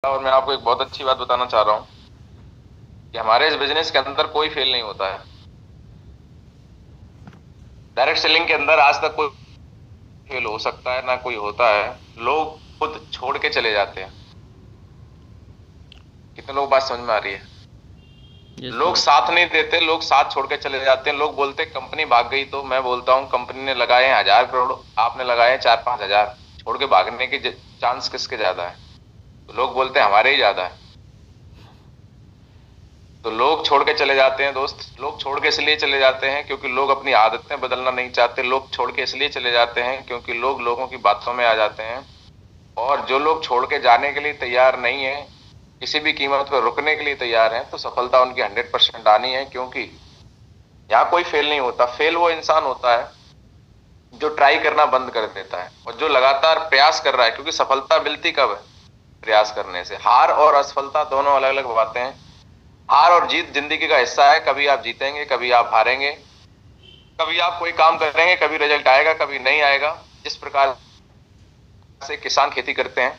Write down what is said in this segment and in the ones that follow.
और मैं आपको एक बहुत अच्छी बात बताना चाह रहा हूँ कि हमारे इस बिजनेस के अंदर कोई फेल नहीं होता है। डायरेक्ट सेलिंग के अंदर आज तक कोई फेल हो सकता है ना कोई होता है। लोग खुद छोड़ के चले जाते हैं। कितने लोग बात समझ में आ रही है? यस लोग मार्क। साथ नहीं देते, लोग साथ छोड़ के चले जाते हैं। लोग बोलते हैं कंपनी भाग गई, तो मैं बोलता हूँ कंपनी ने लगाए हैं 1,000 करोड़, आपने लगाए हैं 4-5 हजार। छोड़ के भागने के चांस किसके ज्यादा है? तो लोग बोलते हैं हमारे ही ज्यादा है। तो लोग छोड़ के चले जाते हैं दोस्त। लोग छोड़ के इसलिए चले जाते हैं क्योंकि लोग अपनी आदतें बदलना नहीं चाहते। लोग छोड़ के इसलिए चले जाते हैं क्योंकि लोग लोगों की बातों में आ जाते हैं। और जो लोग छोड़ के जाने के लिए तैयार नहीं है, किसी भी कीमत पर रुकने के लिए तैयार हैं, तो सफलता उनकी 100% आनी है। क्योंकि यहाँ कोई फेल नहीं होता। फेल वो इंसान होता है जो ट्राई करना बंद कर देता है और जो लगातार प्रयास कर रहा है। क्योंकि सफलता मिलती कब है? प्रयास करने से। हार और असफलता दोनों अलग अलग बातें हैं। हार और जीत जिंदगी का हिस्सा है। कभी आप जीतेंगे, कभी आप हारेंगे। कभी आप कोई काम करेंगे, कभी रिजल्ट आएगा, कभी नहीं आएगा। जिस प्रकार से किसान खेती करते हैं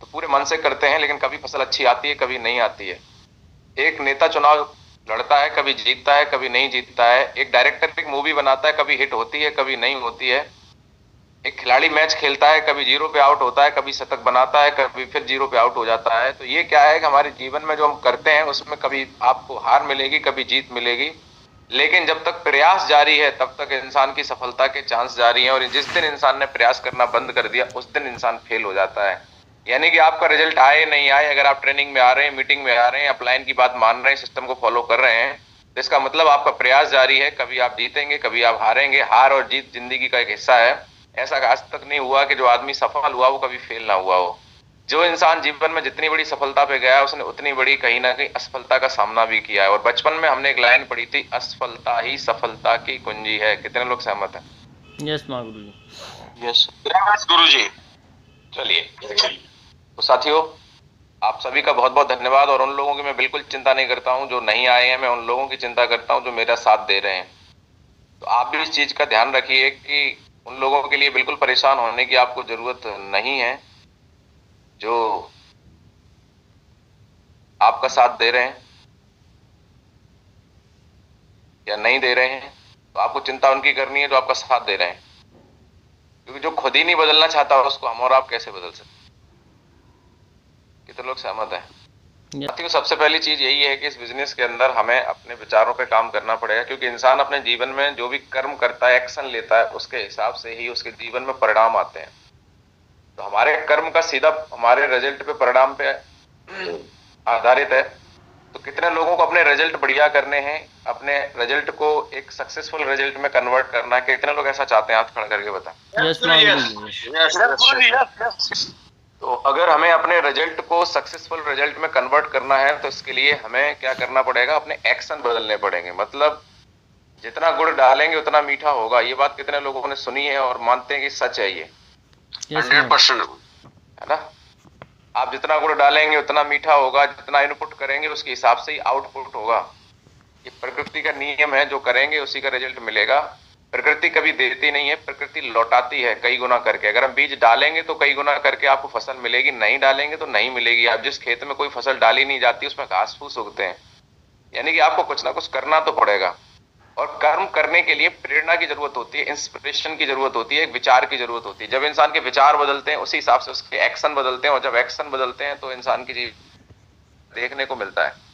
तो पूरे मन से करते हैं, लेकिन कभी फसल अच्छी आती है, कभी नहीं आती है। एक नेता चुनाव लड़ता है, कभी जीतता है, कभी नहीं जीतता है। एक डायरेक्टर एक मूवी बनाता है, कभी हिट होती है, कभी नहीं होती है। एक खिलाड़ी मैच खेलता है, कभी जीरो पे आउट होता है, कभी शतक बनाता है, कभी फिर जीरो पे आउट हो जाता है। तो ये क्या है कि हमारे जीवन में जो हम करते हैं उसमें कभी आपको हार मिलेगी, कभी जीत मिलेगी। लेकिन जब तक प्रयास जारी है तब तक इंसान की सफलता के चांस जारी हैं। और जिस दिन इंसान ने प्रयास करना बंद कर दिया उस दिन इंसान फेल हो जाता है। यानी कि आपका रिजल्ट आए नहीं आए, अगर आप ट्रेनिंग में आ रहे हैं, मीटिंग में आ रहे हैं, अपलाइन की बात मान रहे हैं, सिस्टम को फॉलो कर रहे हैं, तो इसका मतलब आपका प्रयास जारी है। कभी आप जीतेंगे, कभी आप हारेंगे। हार और जीत जिंदगी का एक हिस्सा है। ऐसा आज तक नहीं हुआ कि जो आदमी सफल हुआ वो कभी फेल ना हुआ हो। जो इंसान जीवन में जितनी बड़ी सफलता पे गया उसने उतनी बड़ी कहीं ना कहीं असफलता का सामना भी किया है। और बचपन में हमने एक लाइन पढ़ी थी, असफलता ही सफलता की कुंजी है। कितने लोग सहमत हैं? यस मार्क गुरु जी। यस गुरु जी। चलिए, तो साथियों, आप सभी का बहुत बहुत धन्यवाद। और उन लोगों की मैं बिल्कुल चिंता नहीं करता हूं जो नहीं आए हैं, मैं उन लोगों की चिंता करता हूं जो मेरा साथ दे रहे हैं। तो आप भी इस चीज का ध्यान रखिए कि उन लोगों के लिए बिल्कुल परेशान होने की आपको जरूरत नहीं है जो आपका साथ दे रहे हैं या नहीं दे रहे हैं। तो आपको चिंता उनकी करनी है जो आपका साथ दे रहे हैं। क्योंकि जो खुद ही नहीं बदलना चाहता उसको हम और आप कैसे बदल सकते हैं? कितने लोग सहमत हैं? यस। साथियों, सबसे पहली चीज यही है कि इस बिजनेस के अंदर हमें अपने विचारों पे काम करना पड़ेगा। क्योंकि इंसान अपने जीवन में जो भी कर्म करता है, एक्शन लेता है, उसके हिसाब से ही उसके जीवन में परिणाम आते हैं। तो हमारे कर्म का सीधा हमारे रिजल्ट पे, परिणाम पे आधारित है। तो कितने लोगों को अपने रिजल्ट बढ़िया करने हैं, अपने रिजल्ट को एक सक्सेसफुल रिजल्ट में कन्वर्ट करना है? कितने लोग ऐसा चाहते हैं? हाथ खड़ा करके बताएं। यस मार्क गुरु जी। यस। तो अगर हमें अपने रिजल्ट को सक्सेसफुल रिजल्ट में कन्वर्ट करना है तो इसके लिए हमें क्या करना पड़ेगा? अपने एक्शन बदलने पड़ेंगे। मतलब जितना गुड़ डालेंगे उतना मीठा होगा। ये बात कितने लोगों ने सुनी है और मानते हैं कि सच है ये? Yes hundred mark. परसेंट है ना? आप जितना गुड़ डालेंगे उतना मीठा होगा। जितना इनपुट करेंगे उसके हिसाब से ही आउटपुट होगा। ये प्रकृति का नियम है, जो करेंगे उसी का रिजल्ट मिलेगा। प्रकृति कभी देती नहीं है, प्रकृति लौटाती है कई गुना करके। अगर हम बीज डालेंगे तो कई गुना करके आपको फसल मिलेगी, नहीं डालेंगे तो नहीं मिलेगी। आप जिस खेत में कोई फसल डाली नहीं जाती उसमें घास फूस उगते हैं। यानी कि आपको कुछ ना कुछ करना तो पड़ेगा। और कर्म करने के लिए प्रेरणा की जरूरत होती है, इंस्पिरेशन की जरूरत होती है, एक विचार की जरूरत होती है। जब इंसान के विचार बदलते हैं उसी हिसाब से उसके एक्शन बदलते हैं। और जब एक्शन बदलते हैं तो इंसान की जीवन देखने को मिलता है।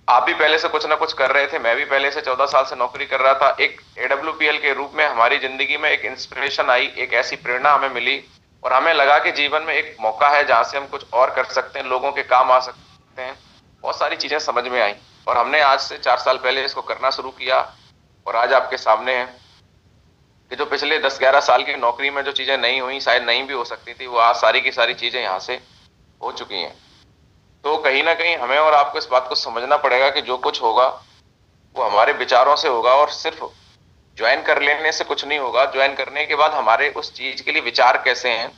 आप भी पहले से कुछ ना कुछ कर रहे थे, मैं भी पहले से 14 साल से नौकरी कर रहा था। एक एडब्ल्यूपीएल के रूप में हमारी जिंदगी में एक इंस्पिरेशन आई, एक ऐसी प्रेरणा हमें मिली। और हमें लगा कि जीवन में एक मौका है जहां से हम कुछ और कर सकते हैं, लोगों के काम आ सकते हैं। बहुत सारी चीजें समझ में आई और हमने आज से 4 साल पहले इसको करना शुरू किया। और आज आपके सामने है कि जो पिछले 10-11 साल की नौकरी में जो चीजें नहीं हुई, शायद नहीं भी हो सकती थी, वो आज सारी की सारी चीजें यहाँ से हो चुकी हैं। तो कहीं ना कहीं हमें और आपको इस बात को समझना पड़ेगा कि जो कुछ होगा वो हमारे विचारों से होगा। और सिर्फ ज्वाइन कर लेने से कुछ नहीं होगा। ज्वाइन करने के बाद हमारे उस चीज के लिए विचार कैसे हैं,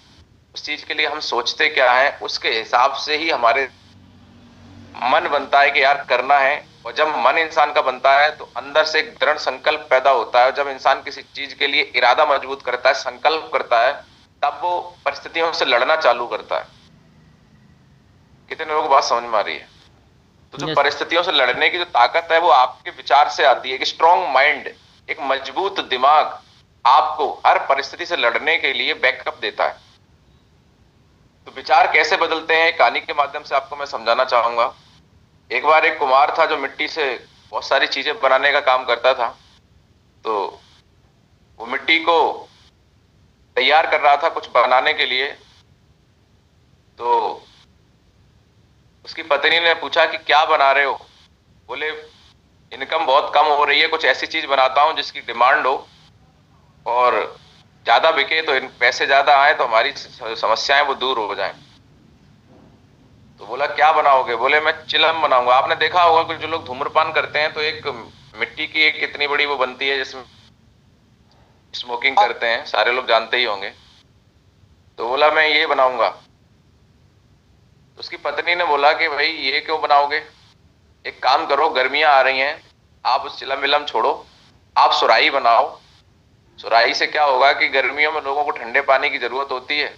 उस चीज के लिए हम सोचते क्या है, उसके हिसाब से ही हमारे मन बनता है कि यार करना है। और जब मन इंसान का बनता है तो अंदर से एक दृढ़ संकल्प पैदा होता है। जब इंसान किसी चीज के लिए इरादा मजबूत करता है, संकल्प करता है, तब वो परिस्थितियों से लड़ना चालू करता है। कितने लोगों को बात समझ में आ रही है? तो जो यस परिस्थितियों से लड़ने की जो ताकत है वो आपके विचार से आती है। एक स्ट्रॉन्ग माइंड, एक मजबूत दिमाग आपको हर परिस्थिति से लड़ने के लिए बैकअप देता है। तो विचार कैसे बदलते हैं, कहानी के माध्यम से आपको मैं समझाना चाहूंगा। एक बार एक कुम्हार था जो मिट्टी से बहुत सारी चीजें बनाने का काम करता था। तो वो मिट्टी को तैयार कर रहा था कुछ बनाने के लिए। तो उसकी पत्नी ने पूछा कि क्या बना रहे हो? बोले इनकम बहुत कम हो रही है, कुछ ऐसी चीज बनाता हूं जिसकी डिमांड हो और ज्यादा बिके, तो इन पैसे ज्यादा आए तो हमारी समस्याएं वो दूर हो जाएं। तो बोला क्या बनाओगे? बोले मैं चिलम बनाऊंगा। आपने देखा होगा कि जो लोग धूम्रपान करते हैं तो एक मिट्टी की एक इतनी बड़ी वो बनती है जिसमें स्मोकिंग करते हैं, सारे लोग जानते ही होंगे। तो बोला मैं ये बनाऊंगा। तो उसकी पत्नी ने बोला कि भाई ये क्यों बनाओगे, एक काम करो, गर्मियां आ रही हैं, आप उस चिलम विलम छोड़ो, आप सुराही बनाओ। सुराही से क्या होगा कि गर्मियों में लोगों को ठंडे पानी की जरूरत होती है,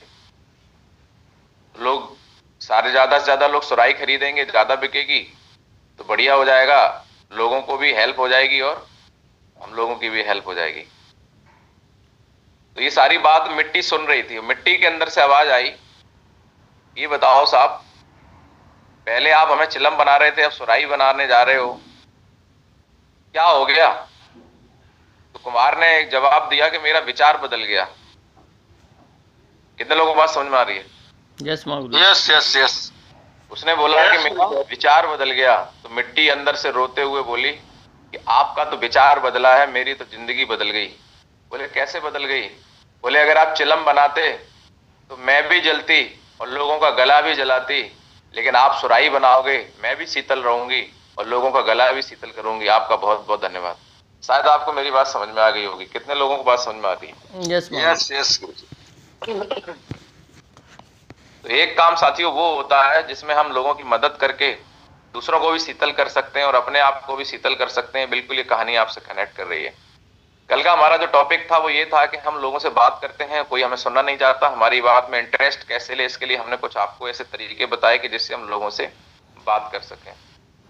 लोग सारे ज्यादा से ज्यादा लोग सुराही खरीदेंगे, ज्यादा बिकेगी तो बढ़िया हो जाएगा, लोगों को भी हेल्प हो जाएगी और हम लोगों की भी हेल्प हो जाएगी। तो ये सारी बात मिट्टी सुन रही थी। मिट्टी के अंदर से आवाज आई, ये बताओ साहब, पहले आप हमें चिलम बना रहे थे, अब सुराही बनाने जा रहे हो, क्या हो गया? तो कुमार ने एक जवाब दिया कि मेरा विचार बदल गया। कितने लोगों को बात समझ में आ रही है? Yes Mahaguru yes yes yes. उसने बोला कि मेरा विचार बदल गया। तो मिट्टी अंदर से रोते हुए बोली कि आपका तो विचार बदला है, मेरी तो जिंदगी बदल गई। बोले कैसे बदल गई? बोले अगर आप चिलम बनाते तो मैं भी जलती और लोगों का गला भी जलाती, लेकिन आप सुराही बनाओगे, मैं भी शीतल रहूंगी और लोगों का गला भी शीतल करूंगी। आपका बहुत बहुत धन्यवाद। शायद आपको मेरी बात समझ में आ गई होगी। कितने लोगों को बात समझ में आती है? यस यस यस गुरुजी। तो एक काम साथियों वो होता है जिसमें हम लोगों की मदद करके दूसरों को भी शीतल कर सकते हैं और अपने आप को भी शीतल कर सकते हैं। बिल्कुल ये कहानी आपसे कनेक्ट कर रही है। कल का हमारा जो टॉपिक था वो ये था कि हम लोगों से बात करते हैं, कोई हमें सुनना नहीं चाहता, हमारी बात में इंटरेस्ट कैसे ले, इसके लिए हमने कुछ आपको ऐसे तरीके बताए कि जिससे हम लोगों से बात कर सकें।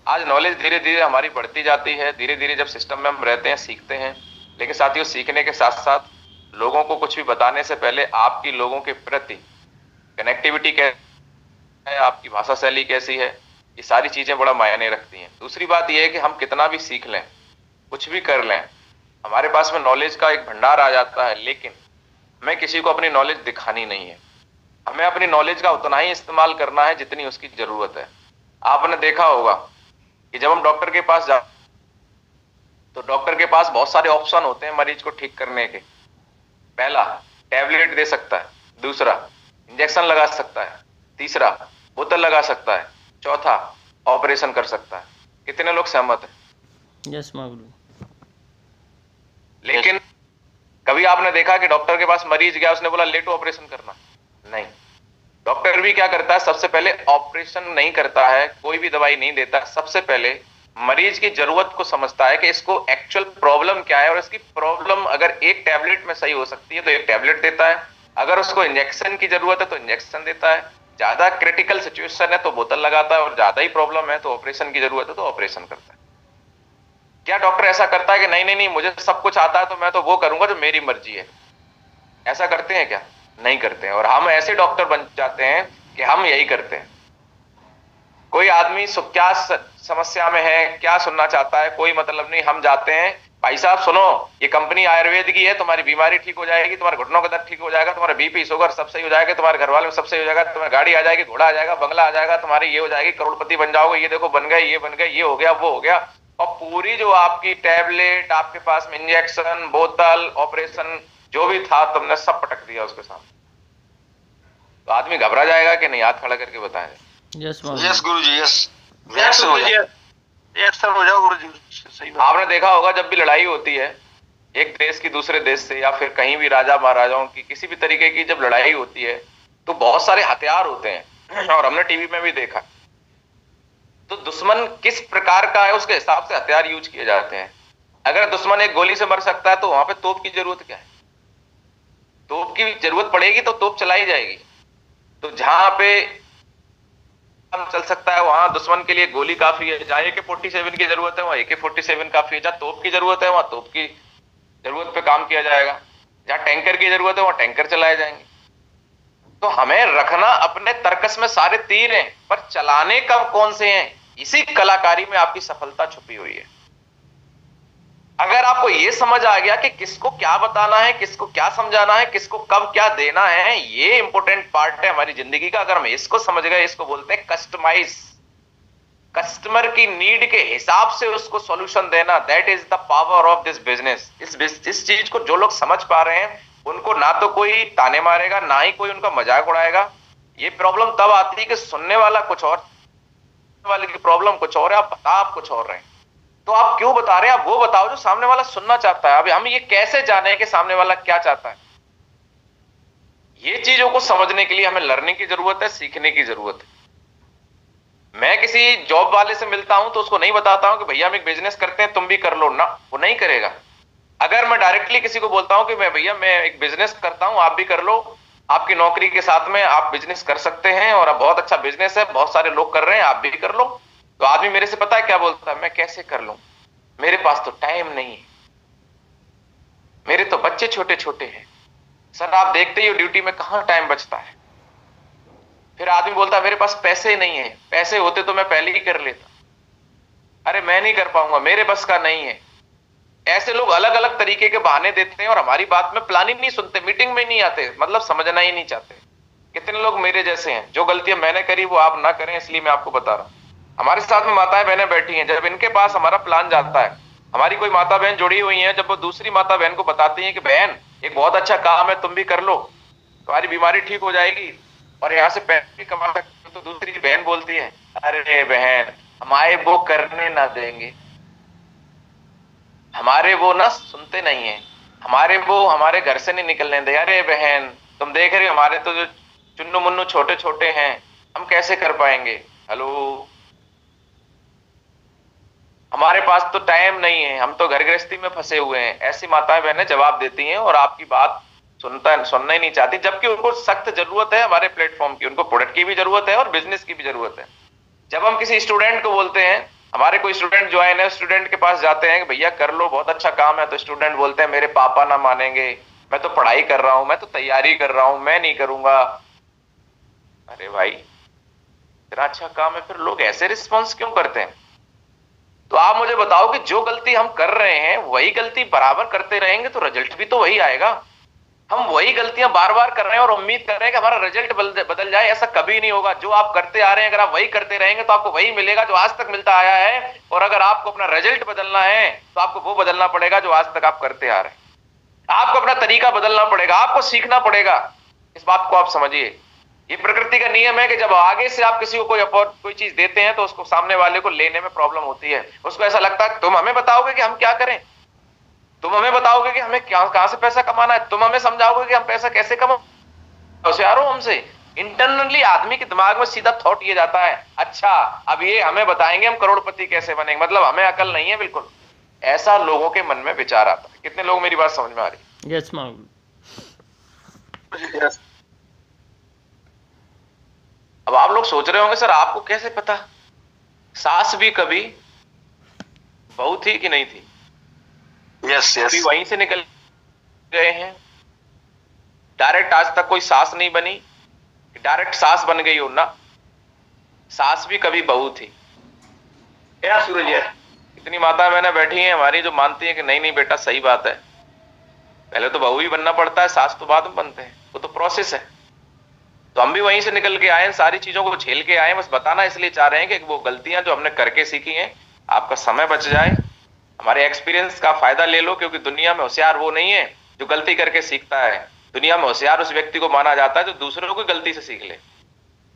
आज नॉलेज धीरे धीरे हमारी बढ़ती जाती है, धीरे धीरे जब सिस्टम में हम रहते हैं सीखते हैं। लेकिन साथियों सीखने के साथ साथ लोगों को कुछ भी बताने से पहले आपकी लोगों के प्रति कनेक्टिविटी कैसी है, आपकी भाषा शैली कैसी है, ये सारी चीजें बड़ा मायने रखती हैं। दूसरी बात यह है कि हम कितना भी सीख लें, कुछ भी कर लें, हमारे पास में नॉलेज का एक भंडार आ जाता है, लेकिन हमें किसी को अपनी नॉलेज दिखानी नहीं है। हमें अपनी नॉलेज का उतना ही इस्तेमाल करना है जितनी उसकी जरूरत है। आपने देखा होगा कि जब हम डॉक्टर के पास जाते तो डॉक्टर के पास बहुत सारे ऑप्शन होते हैं मरीज को ठीक करने के। पहला टैबलेट दे सकता है, दूसरा इंजेक्शन लगा सकता है, तीसरा बोतल लगा सकता है, चौथा ऑपरेशन कर सकता है। कितने लोग सहमत हैं? यस महागुरु लेकिन कभी आपने देखा कि डॉक्टर के पास मरीज गया, उसने बोला लेटो ऑपरेशन करना? नहीं। डॉक्टर भी क्या करता है, सबसे पहले ऑपरेशन नहीं करता है, कोई भी दवाई नहीं देता, सबसे पहले मरीज की जरूरत को समझता है कि इसको एक्चुअल प्रॉब्लम क्या है और इसकी प्रॉब्लम अगर एक टैबलेट में सही हो सकती है तो एक टैबलेट देता है, अगर उसको इंजेक्शन की जरूरत है तो इंजेक्शन देता है, ज्यादा क्रिटिकल सिचुएशन है तो बोतल लगाता है और ज्यादा ही प्रॉब्लम है तो ऑपरेशन की जरूरत है तो ऑपरेशन करता है। क्या डॉक्टर ऐसा करता है कि नहीं नहीं नहीं मुझे सब कुछ आता है तो मैं तो वो करूंगा जो मेरी मर्जी है? ऐसा करते हैं क्या? नहीं करते हैं। और हम ऐसे डॉक्टर बन जाते हैं कि हम यही करते हैं। कोई आदमी क्या समस्या में है, क्या सुनना चाहता है, कोई मतलब नहीं, हम जाते हैं, भाई साहब सुनो, ये कंपनी आयुर्वेद की है, तुम्हारी बीमारी ठीक हो जाएगी, तुम्हारे घुटनों का दर्द ठीक हो जाएगा, तुम्हारा बीपी शुगर सब सही हो जाएगा, तुम्हारे घर वाले सब सही हो जाएगा, तुम्हारी गाड़ी आ जाएगी, घोड़ा आ जाएगा, बंगला आ जाएगा, तुम्हारी ये हो जाएगी, करोड़पति बन जाओगे, ये देखो बन गए, ये बन गए, ये हो गया, वो हो गया। और पूरी जो आपकी टैबलेट, आपके पास में इंजेक्शन, बोतल, ऑपरेशन जो भी था, तुमने सब पटक दिया उसके सामने। तो आदमी घबरा जाएगा कि नहीं? हाथ खड़ा करके बताएं। यस यस गुरुजी यस। यस हो जाओ गुरुजी। सही बात। आपने देखा होगा जब भी लड़ाई होती है एक देश की दूसरे देश से, या फिर कहीं भी राजा महाराजाओं की किसी भी तरीके की जब लड़ाई होती है तो बहुत सारे हथियार होते हैं और हमने टीवी में भी देखा। तो दुश्मन किस प्रकार का है उसके हिसाब से हथियार यूज किए जाते हैं। अगर दुश्मन एक गोली से मर सकता है तो वहां पे तोप की जरूरत क्या है? तोप की जरूरत पड़ेगी तो तोप चलाई जाएगी। तो जहां पे चल सकता है, वहां दुश्मन के लिए गोली काफी है। जहाँ AK-47 की जरूरत है वहां AK-47 काफी है। जहाँ तोप की जरूरत है वहां तोप की जरूरत पे काम किया जाएगा। जहाँ टैंकर की जरूरत है वहां टैंकर चलाए जाएंगे। तो हमें रखना अपने तर्कस में सारे तीर हैं, पर चलाने कब कौन से हैं, इसी कलाकारी में आपकी सफलता छुपी हुई है। अगर आपको यह समझ आ गया कि किसको क्या बताना है, किसको क्या समझाना है, किसको कब क्या देना है, ये इंपॉर्टेंट पार्ट है हमारी जिंदगी का। अगर हम इसको समझ गए, इसको बोलते हैं कस्टमाइज। कस्टमर की नीड के हिसाब से उसको सॉल्यूशन देना, that is the power of this business. इस चीज को जो लोग समझ पा रहे हैं उनको ना तो कोई ताने मारेगा, ना ही कोई उनका मजाक उड़ाएगा। ये प्रॉब्लम तब आती है कि सुनने वाला कुछ और, वाले की प्रॉब्लम कुछ और है, आप बता आप कुछ और रहे हैं। तो आप क्यों बता रहे हैं, आप वो बताओ जो सामने वाला सुनना चाहता है। अभी हम ये कैसे जाने कि सामने वाला क्या चाहता है? ये चीजों को समझने के लिए हमें लर्निंग की जरूरत है, सीखने की जरूरत है। मैं किसी जॉब वाले से मिलता हूं तो उसको नहीं बताता हूं कि भैया हम एक बिजनेस करते हैं तुम भी कर लो ना, वो नहीं करेगा। अगर मैं डायरेक्टली किसी को बोलता हूं कि मैं भैया मैं एक बिजनेस करता हूं आप भी कर लो, आपकी नौकरी के साथ में आप बिजनेस कर सकते हैं और अब बहुत अच्छा बिजनेस है, बहुत सारे लोग कर रहे हैं, आप भी कर लो, तो आदमी मेरे से पता है क्या बोलता है, मैं कैसे कर लूं, मेरे पास तो टाइम नहीं है, मेरे तो बच्चे छोटे छोटे हैं। सर आप देखते ही हो ड्यूटी में कहां टाइम बचता है। फिर आदमी बोलता है मेरे पास पैसे नहीं है, पैसे होते तो मैं पहले ही कर लेता, अरे मैं नहीं कर पाऊंगा, मेरे बस का नहीं है। ऐसे लोग अलग अलग तरीके के बहाने देते हैं और हमारी बात में प्लान ही नहीं सुनते, मीटिंग में नहीं आते, मतलब समझना ही नहीं चाहते। कितने लोग मेरे जैसे हैं, जो गलतियां मैंने करी वो आप ना करें, इसलिए मैं आपको बता रहा हूं। हमारे साथ में माताएं बहनें बैठी हैं, जब इनके पास हमारा प्लान जाता है, हमारी कोई माता बहन जुड़ी हुई है, जब वो दूसरी माता बहन को बताती है कि बहन एक बहुत अच्छा काम है तुम भी कर लो, तुम्हारी बीमारी ठीक हो जाएगी और यहाँ से पैसे भी कमा सकते हो, तो दूसरी बहन बोलती है अरे बहन हमारे वो करने ना देंगे, हमारे वो ना सुनते नहीं है, हमारे वो हमारे घर से नहीं निकलने दे। अरे बहन तुम देख रहे हो हमारे तो जो चुन्नू मुन्नू छोटे छोटे हैं, हम कैसे कर पाएंगे। हेलो, हमारे पास तो टाइम नहीं है, हम तो घर गृहस्थी में फंसे हुए हैं। ऐसी माताएं बहनें जवाब देती हैं और आपकी बात सुनना ही नहीं चाहती, जबकि उनको सख्त जरूरत है हमारे प्लेटफॉर्म की, उनको प्रोडक्ट की भी जरूरत है और बिजनेस की भी जरूरत है। जब हम किसी स्टूडेंट को बोलते हैं, हमारे कोई स्टूडेंट ज्वाइन है, स्टूडेंट के पास जाते हैं कि भैया कर लो बहुत अच्छा काम है, तो स्टूडेंट बोलते हैं मेरे पापा ना मानेंगे, मैं तो पढ़ाई कर रहा हूं, मैं तो तैयारी कर रहा हूं, मैं नहीं करूंगा। अरे भाई इतना अच्छा काम है, फिर लोग ऐसे रिस्पॉन्स क्यों करते हैं? तो आप मुझे बताओ कि जो गलती हम कर रहे हैं वही गलती बराबर करते रहेंगे तो रिजल्ट भी तो वही आएगा। हम वही गलतियां बार बार कर रहे हैं और उम्मीद कर रहे हैं कि हमारा रिजल्ट बदल जाए, ऐसा कभी नहीं होगा। जो आप करते आ रहे हैं अगर आप वही करते रहेंगे तो आपको वही मिलेगा जो आज तक मिलता आया है, और अगर आपको अपना रिजल्ट बदलना है तो आपको वो बदलना पड़ेगा जो आज तक आप करते आ रहे हैं। आपको अपना तरीका बदलना पड़ेगा, आपको सीखना पड़ेगा। इस बात को आप समझिए, ये प्रकृति का नियम है कि जब आगे से आप किसी को कोई चीज देते हैं तो उसको सामने वाले को लेने में प्रॉब्लम होती है। उसको ऐसा लगता है तुम हमें बताओगे कि हम क्या करें, तुम हमें बताओगे कि हमें क्या कहां से पैसा कमाना है, तुम हमें समझाओगे कि हम पैसा कैसे कमाओ, होशियार हो हमसे। इंटरनली आदमी के दिमाग में सीधा थॉट ये जाता है अच्छा अब ये हमें बताएंगे हम करोड़पति कैसे बनेंगे, मतलब हमें अकल नहीं है बिल्कुल। ऐसा लोगों के मन में विचार आता है। कितने लोग मेरी बात समझ में आ रही? यस माँ। अब आप लोग सोच रहे होंगे सर आपको कैसे पता, सास भी कभी बहू थी कि नहीं थी? यस यस, अभी वहीं से निकल गए हैं, डायरेक्ट आज तक कोई सास नहीं बनी, डायरेक्ट सास बन गई हो ना, सास भी कभी बहू थी। क्या सूरज है, इतनी माता बहनें बैठी हैं हमारी जो मानती हैं कि नहीं नहीं बेटा सही बात है, पहले तो बहू ही बनना पड़ता है, सास तो बाद में बनते हैं, वो तो प्रोसेस है। तो हम भी वहीं से निकल के आए हैं, सारी चीजों को झेल के आए हैं। बस बताना इसलिए चाह रहे हैं कि वो गलतियां जो हमने करके सीखी हैं, आपका समय बच जाए, हमारे एक्सपीरियंस का फायदा ले लो। क्योंकि दुनिया में होशियार वो नहीं है जो गलती करके सीखता है, दुनिया में होशियार उस व्यक्ति को माना जाता है जो दूसरों को गलती से सीख ले।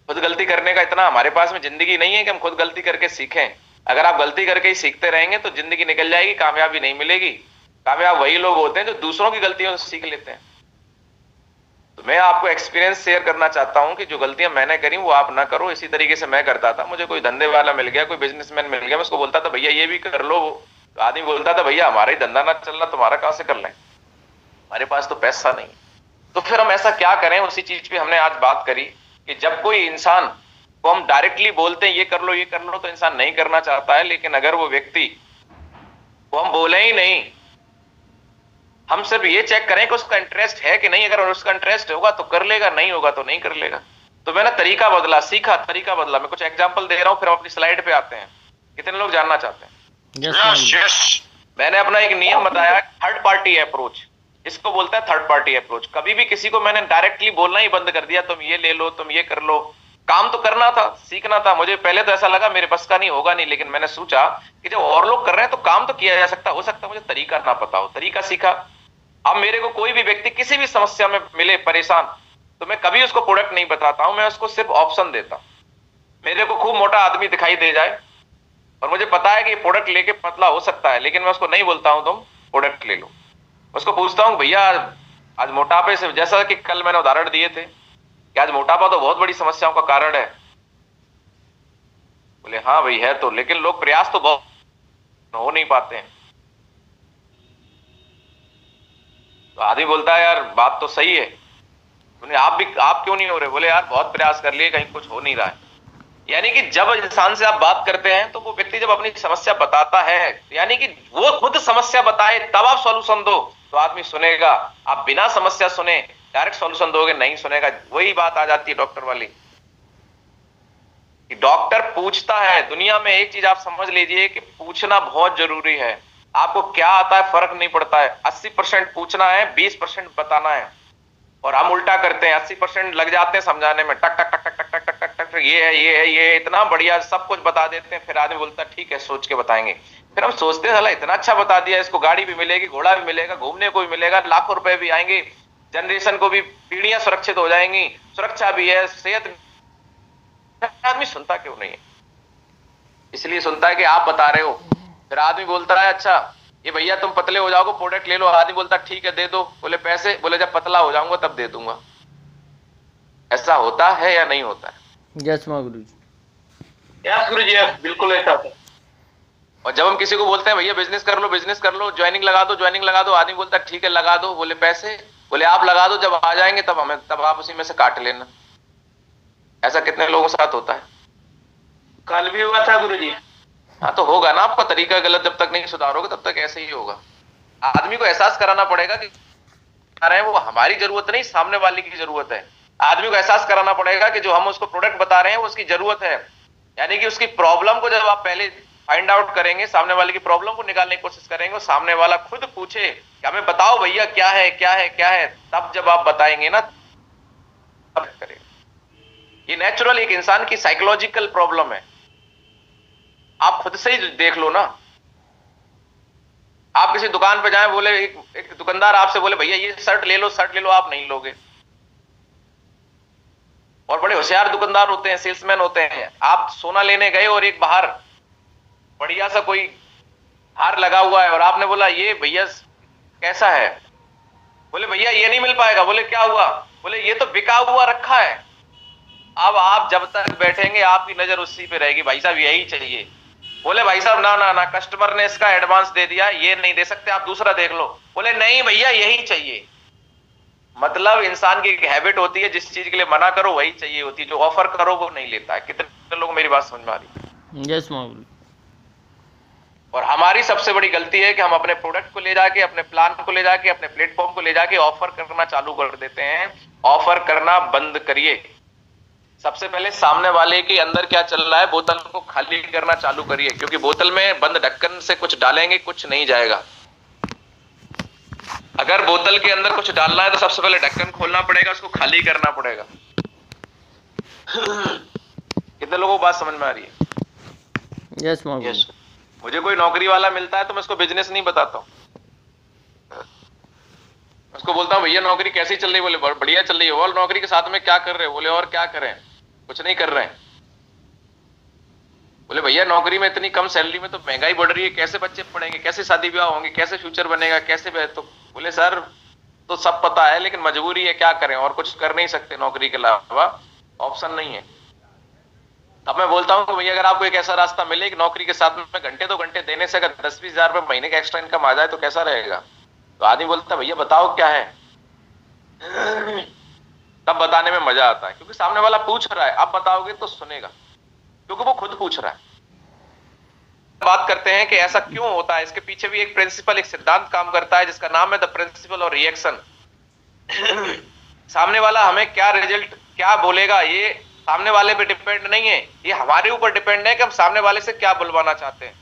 खुद गलती करने का इतना हमारे पास में जिंदगी नहीं है कि हम खुद गलती करके सीखें। अगर आप गलती करके ही सीखते रहेंगे तो जिंदगी निकल जाएगी, कामयाबी नहीं मिलेगी। कामयाब वही लोग होते हैं जो दूसरों की गलतियों से सीख लेते हैं। तो मैं आपको एक्सपीरियंस शेयर करना चाहता हूं कि जो गलतियां मैंने करी वो आप ना करो। इसी तरीके से मैं करता था, मुझे कोई धंधे वाला मिल गया, कोई बिजनेसमैन मिल गया, मैं उसको बोलता था भैया ये भी कर लो, तो आदमी बोलता था भैया हमारा ही धंधा ना चल रहा, तुम्हारा कहां से कर लें, हमारे पास तो पैसा नहीं। तो फिर हम ऐसा क्या करें, उसी चीज पे हमने आज बात करी कि जब कोई इंसान को हम डायरेक्टली बोलते हैं ये कर लो तो इंसान नहीं करना चाहता है। लेकिन अगर वो व्यक्ति को हम बोले ही नहीं, हम सिर्फ ये चेक करें कि उसका इंटरेस्ट है कि नहीं, अगर उसका इंटरेस्ट होगा तो कर लेगा, नहीं होगा तो नहीं कर लेगा। तो मैंने तरीका बदला, सीखा, तरीका बदला। मैं कुछ एग्जांपल दे रहा हूं, फिर हम अपनी स्लाइड पे आते हैं। कितने लोग जानना चाहते हैं? यस। मैंने अपना एक नियम बताया, थर्ड पार्टी अप्रोच, इसको बोलता है थर्ड पार्टी अप्रोच। कभी भी किसी को मैंने डायरेक्टली बोलना ही बंद कर दिया, तुम ये ले लो, तुम ये कर लो। काम तो करना था, सीखना था। मुझे पहले तो ऐसा लगा मेरे बस का नहीं, होगा नहीं, लेकिन मैंने सोचा कि जब और लोग कर रहे हैं तो काम तो किया जा सकता। हो सकता मुझे तरीका ना पता हो, तरीका सीखा। अब मेरे को कोई भी व्यक्ति किसी भी समस्या में मिले परेशान, तो मैं कभी उसको प्रोडक्ट नहीं बताता हूं, मैं उसको सिर्फ ऑप्शन देता हूं। मेरे को खूब मोटा आदमी दिखाई दे जाए और मुझे पता है कि प्रोडक्ट लेके पतला हो सकता है, लेकिन मैं उसको नहीं बोलता हूं तुम प्रोडक्ट ले लो। उसको पूछता हूं भैया आज मोटापे से, जैसा कि कल मैंने उदाहरण दिए थे कि आज मोटापा तो बहुत बड़ी समस्याओं का कारण है। बोले हाँ भाई है तो, लेकिन लोग प्रयास तो बहुत हो नहीं पाते हैं। तो आदमी बोलता है यार बात तो सही है, आप क्यों नहीं हो रहे? बोले यार बहुत प्रयास कर लिए, कहीं कुछ हो नहीं रहा है। यानी कि जब इंसान से आप बात करते हैं तो वो व्यक्ति जब अपनी समस्या बताता है, यानी कि वो खुद समस्या बताए तब आप सॉल्यूशन दो तो आदमी सुनेगा। आप बिना समस्या सुने डायरेक्ट सॉल्यूशन दोगे, नहीं सुनेगा। वही बात आ जाती है डॉक्टर वाली कि डॉक्टर पूछता है। दुनिया में एक चीज आप समझ लीजिए कि पूछना बहुत जरूरी है। आपको क्या आता है फर्क नहीं पड़ता है, 80% पूछना है, 20% बताना है। और हम उल्टा करते हैं, 80% लग जाते हैं समझाने में, टक टक टक टक टक टक टक टक, ये है ये है ये है, इतना बढ़िया सब कुछ बता देते हैं। फिर आदमी बोलता है ठीक है सोच के बताएंगे। फिर हम सोचते हैं साला इतना अच्छा बता दिया, इसको गाड़ी भी मिलेगी, घोड़ा भी मिलेगा, घूमने को भी मिलेगा, लाखों रुपए भी आएंगे, जनरेशन को भी, पीढ़ियां सुरक्षित हो जाएंगी, सुरक्षा भी है, सेहत। आदमी सुनता क्यों नहीं है? इसलिए सुनता है कि आप बता रहे हो। फिर आदमी बोलता है अच्छा ये भैया तुम पतले हो जाओगे प्रोडक्ट ले लो। आदमी बोलता ठीक है दे दो। बोले पैसे? बोले जब पतला हो जाऊंगा तब दे दूंगा। ऐसा होता है या नहीं होता है? यस गुरु जी। यस गुरु जी, बिल्कुल ऐसा होता है। और जब हम किसी को बोलते हैं भैया बिजनेस कर लो, ज्वाइनिंग लगा दो, आदमी बोलता है ठीक है लगा दो। बोले पैसे? बोले आप लगा दो, जब आ जाएंगे तब आप उसी में से काट लेना। ऐसा कितने लोगों के साथ होता है? कल भी हुआ था गुरु जी। हाँ तो होगा ना, आपका तरीका गलत जब तक नहीं सुधारोगे तब तक ऐसे ही होगा। आदमी को एहसास कराना पड़ेगा कि वो हमारी जरूरत नहीं, सामने वाले की जरूरत है। आदमी को एहसास कराना पड़ेगा कि जो हम उसको प्रोडक्ट बता रहे हैं वो उसकी जरूरत है। यानी कि उसकी प्रॉब्लम को जब आप पहले फाइंड आउट करेंगे, सामने वाले की प्रॉब्लम को निकालने की कोशिश करेंगे, सामने वाला खुद पूछे कि हमें बताओ भैया क्या है क्या है क्या है, तब जब आप बताएंगे ना तब करेंगे। ये नेचुरल एक इंसान की साइकोलॉजिकल प्रॉब्लम है। आप खुद से ही देख लो ना। आप किसी दुकान पे जाएं, बोले एक दुकानदार आपसे बोले भैया ये शर्ट ले लो, आप नहीं लोगे। और बड़े होशियार दुकानदार होते हैं, सेल्समैन होते हैं। आप सोना लेने गए और एक बाहर बढ़िया सा कोई हार लगा हुआ है और आपने बोला ये भैया कैसा है? बोले भैया ये नहीं मिल पाएगा। बोले क्या हुआ? बोले ये तो बिका हुआ रखा है। अब आप जब तक बैठेंगे आपकी नजर उसी पे रहेगी, भाई साहब यही चाहिए। बोले भाई साहब ना ना ना, कस्टमर ने इसका एडवांस दे दिया, ये नहीं दे सकते, आप दूसरा देख लो। बोले नहीं भैया यही चाहिए। मतलब इंसान की एक हैबिट होती है, जिस चीज के लिए मना करो वही चाहिए होती है, जो ऑफर करो वो नहीं लेता है। कितने लोग मेरी बात समझ में आ रही है? यस गुरु। और हमारी सबसे बड़ी गलती है कि हम अपने प्रोडक्ट को ले जाके, अपने प्लान को ले जाके, अपने प्लेटफॉर्म को ले जाके ऑफर करना चालू कर देते हैं। ऑफर करना बंद करिए। सबसे पहले सामने वाले के अंदर क्या चल रहा है, बोतल को खाली करना चालू करिए, क्योंकि बोतल में बंद ढक्कन से कुछ डालेंगे कुछ नहीं जाएगा। अगर बोतल के अंदर कुछ डालना है तो सबसे पहले ढक्कन खोलना पड़ेगा, उसको खाली करना पड़ेगा। कितने लोगों को बात समझ में आ रही है? यस गुरु। मुझे कोई नौकरी वाला मिलता है तो मैं उसको बिजनेस नहीं बताता हूं। उसको बोलता हूं भैया नौकरी कैसी चल रही है? बोले बढ़िया चल रही है। और नौकरी के साथ में क्या कर रहे हो? बोले और क्या करें, कुछ नहीं कर रहे हैं। बोले भैया नौकरी में इतनी कम सैलरी में तो महंगाई बढ़ रही है, कैसे बच्चे पढ़ेंगे, कैसे शादी ब्याह होंगे, कैसे फ्यूचर बनेगा, कैसे? तो बोले सर तो सब पता है लेकिन मजबूरी है, क्या करें, और कुछ कर नहीं सकते, नौकरी के अलावा ऑप्शन नहीं है। अब मैं बोलता हूं कि भैया अगर आपको एक ऐसा रास्ता मिले कि नौकरी के साथ में घंटे 2 घंटे देने से अगर 10-20 हजार रुपए महीने का एक्स्ट्रा इनकम आ जाए तो कैसा रहेगा? तो आदमी बोलता भैया बताओ क्या है? तब बताने में मजा आता है, क्योंकि सामने वाला पूछ रहा है, आप बताओगे तो सुनेगा, क्योंकि वो खुद पूछ रहा है। बात करते हैं कि ऐसा क्यों होता है, इसके पीछे भी एक प्रिंसिपल, एक सिद्धांत काम करता है जिसका नाम है द प्रिंसिपल ऑफ रिएक्शन। सामने वाला हमें क्या रिजल्ट क्या बोलेगा ये सामने वाले पे डिपेंड नहीं है, ये हमारे ऊपर डिपेंड है कि हम सामने वाले से क्या बुलवाना चाहते हैं।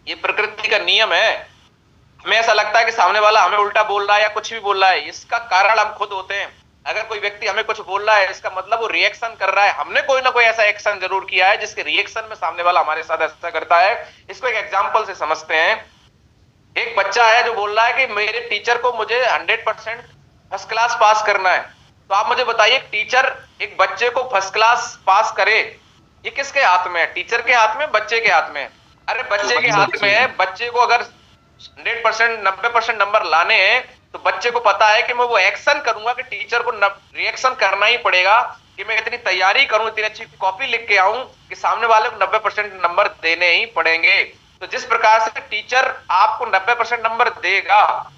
ये प्रकृति का नियम है। हमें ऐसा लगता है कि सामने वाला हमें उल्टा बोल रहा है या कुछ भी बोल रहा है, इसका कारण हम खुद होते हैं। अगर कोई व्यक्ति हमें कुछ बोल रहा है, इसका मतलब वो रिएक्शन कर रहा है, हमने कोई ना कोई ऐसा एक्शन जरूर किया है जिसके रिएक्शन में सामने वाला हमारे साथ ऐसा करता है। इसको एक एग्जांपल से समझते हैं। एक बच्चा है जो बोल रहा है कि मेरे टीचर को मुझे 100% फर्स्ट क्लास पास करना है। तो आप मुझे बताइए, टीचर एक बच्चे को फर्स्ट क्लास पास करे, ये किसके हाथ में है? टीचर के हाथ में, बच्चे के हाथ में? अरे बच्चे के हाथ में है। बच्चे को अगर 100% 90% नंबर लाने हैं तो बच्चे को पता है कि मैं वो एक्शन करूंगा कि टीचर को रिएक्शन करना ही पड़ेगा, कि मैं इतनी तैयारी करूं, इतनी अच्छी कॉपी लिख के आऊं कि सामने वाले को 90% नंबर देने ही पड़ेंगे। तो जिस प्रकार से टीचर आपको 90% नंबर देगा,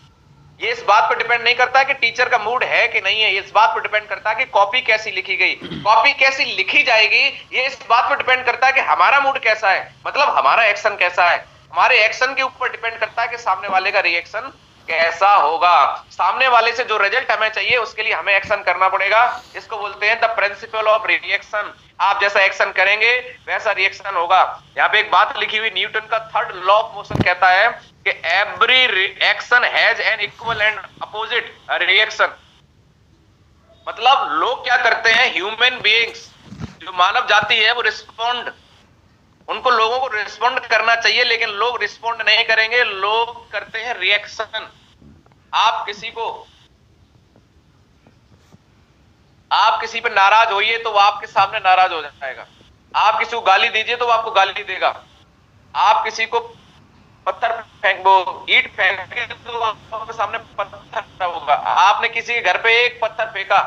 ये इस बात पर डिपेंड नहीं करता कि टीचर का मूड है कि नहीं है, ये इस बात पर डिपेंड करता है कि कॉपी कैसी लिखी गई। कॉपी कैसी लिखी जाएगी ये इस बात पर डिपेंड करता है कि हमारा मूड कैसा है, मतलब हमारा एक्शन कैसा है। हमारे एक्शन के ऊपर डिपेंड करता है कि सामने वाले का रिएक्शन कैसा होगा। सामने वाले से जो रिजल्ट हमें चाहिए उसके लिए हमें एक्शन करना पड़ेगा। इसको बोलते हैं द प्रिंसिपल ऑफ रिएक्शन। आप जैसा एक्शन करेंगे वैसा रिएक्शन होगा। यहाँ पे एक बात लिखी हुई, न्यूटन का थर्ड लॉ ऑफ मोशन कहता है कि every action has an equal and opposite reaction. मतलब लोग क्या करते हैं, ह्यूमन बीइंग्स, जो मानव जाति है, वो रिस्पॉन्ड, उनको लोगों को रिस्पॉन्ड करना चाहिए, लेकिन लोग रिस्पॉन्ड नहीं करेंगे, लोग करते हैं रिएक्शन। आप किसी पे नाराज होइए तो वो आपके सामने नाराज हो जाएगा। आप किसी को गाली दीजिए तो वो आपको गाली देगा। आप किसी को पत्थर ईंट फेंके तो आपके सामने पत्थर होगा। आपने किसी के घर पे एक पत्थर फेंका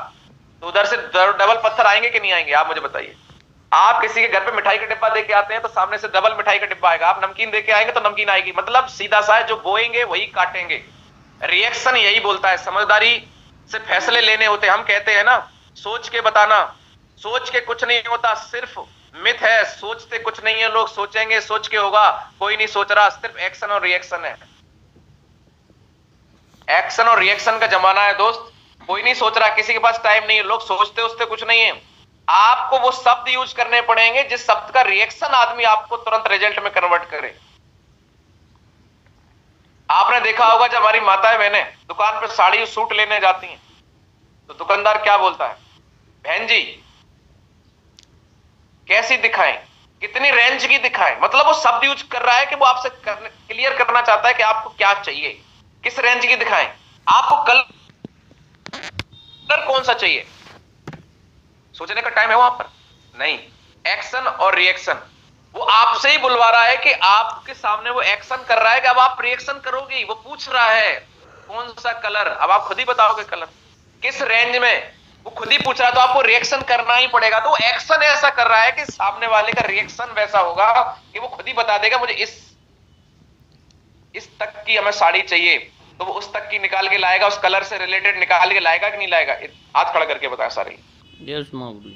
तो उधर से डबल पत्थर आएंगे कि नहीं आएंगे, आप मुझे बताइए। आप किसी के घर पे मिठाई का डिब्बा देके आते हैं तो सामने से डबल मिठाई का डिब्बा आएगा। आप नमकीन देके आएंगे तो नमकीन आएगी। मतलब सीधा सा है, जो बोएंगे वही काटेंगे। रिएक्शन यही बोलता है। समझदारी से फैसले लेने होते हैं। हम कहते हैं ना, सोच के बताना। सोच के कुछ नहीं होता, सिर्फ मिथ है। सोचते कुछ नहीं है लोग, सोचेंगे सोच के होगा, कोई नहीं सोच रहा। सिर्फ एक्शन और रिएक्शन है। एक्शन और रिएक्शन का जमाना है दोस्त। कोई नहीं सोच रहा, किसी के पास टाइम नहीं है। लोग सोचते कुछ नहीं है। आपको वो शब्द यूज करने पड़ेंगे जिस शब्द का रिएक्शन आदमी आपको तुरंत रिजल्ट में कन्वर्ट करे। आपने देखा होगा जब हमारी माताएं बहनें दुकान पर साड़ी सूट लेने जाती हैं तो दुकानदार क्या बोलता है, बहन जी कैसी दिखाएं, कितनी रेंज की दिखाएं। मतलब वो शब्द यूज कर रहा है कि वो आपसे क्लियर करना चाहता है कि आपको क्या चाहिए, किस रेंज की दिखाएं, आपको कलर कौन सा चाहिए। सोचने का टाइम है वहां पर नहीं। एक्शन और रिएक्शन, वो आपसे ही बुलवा रहा है कि आपके सामने वो एक्शन कर रहा है कि अब आप रिएक्शन करोगे। वो पूछ रहा है कौन सा कलर, अब आप खुद ही बताओगे कलर किस रेंज में, वो खुद ही पूछ रहा है तो आपको रिएक्शन करना ही पड़ेगा। तो एक्शन ऐसा कर रहा है कि सामने वाले का रिएक्शन वैसा होगा कि वो खुद ही बता देगा मुझे इस तक की हमें साड़ी चाहिए, तो वो उस तक की निकाल के लाएगा, उस कलर से रिलेटेड निकाल के लाएगा कि नहीं लाएगा। हाथ खड़ा करके बताया सारे। यस मागुरु।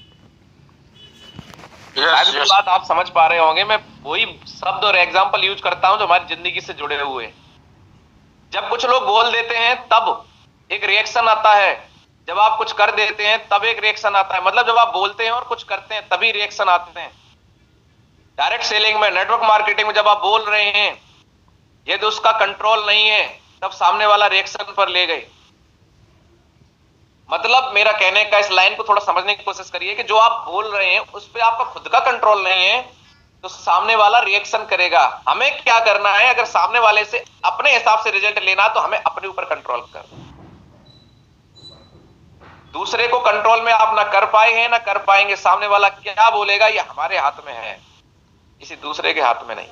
yes. बात आप समझ पा रहे होंगे। मैं वही शब्द और एग्जांपल यूज करता हूं जो हमारी जिंदगी से जुड़े हुए हैं। जब कुछ लोग बोल देते हैं तब एक रिएक्शन आता है, जब आप कुछ कर देते हैं तब एक रिएक्शन आता है। मतलब जब आप बोलते हैं और कुछ करते हैं तभी रिएक्शन आते हैं। डायरेक्ट सेलिंग में, नेटवर्क मार्केटिंग में जब आप बोल रहे हैं, यदि उसका कंट्रोल नहीं है तब सामने वाला रिएक्शन पर ले गए। मतलब मेरा कहने का, इस लाइन को थोड़ा समझने की कोशिश करिए कि जो आप बोल रहे हैं उस पर आपका खुद का कंट्रोल नहीं है तो सामने वाला रिएक्शन करेगा। हमें क्या करना है, अगर सामने वाले से अपने हिसाब से रिजल्ट लेना तो हमें अपने ऊपर कंट्रोल करना। दूसरे को कंट्रोल में आप ना कर पाए हैं ना कर पाएंगे। सामने वाला क्या बोलेगा ये हमारे हाथ में है, किसी दूसरे के हाथ में नहीं।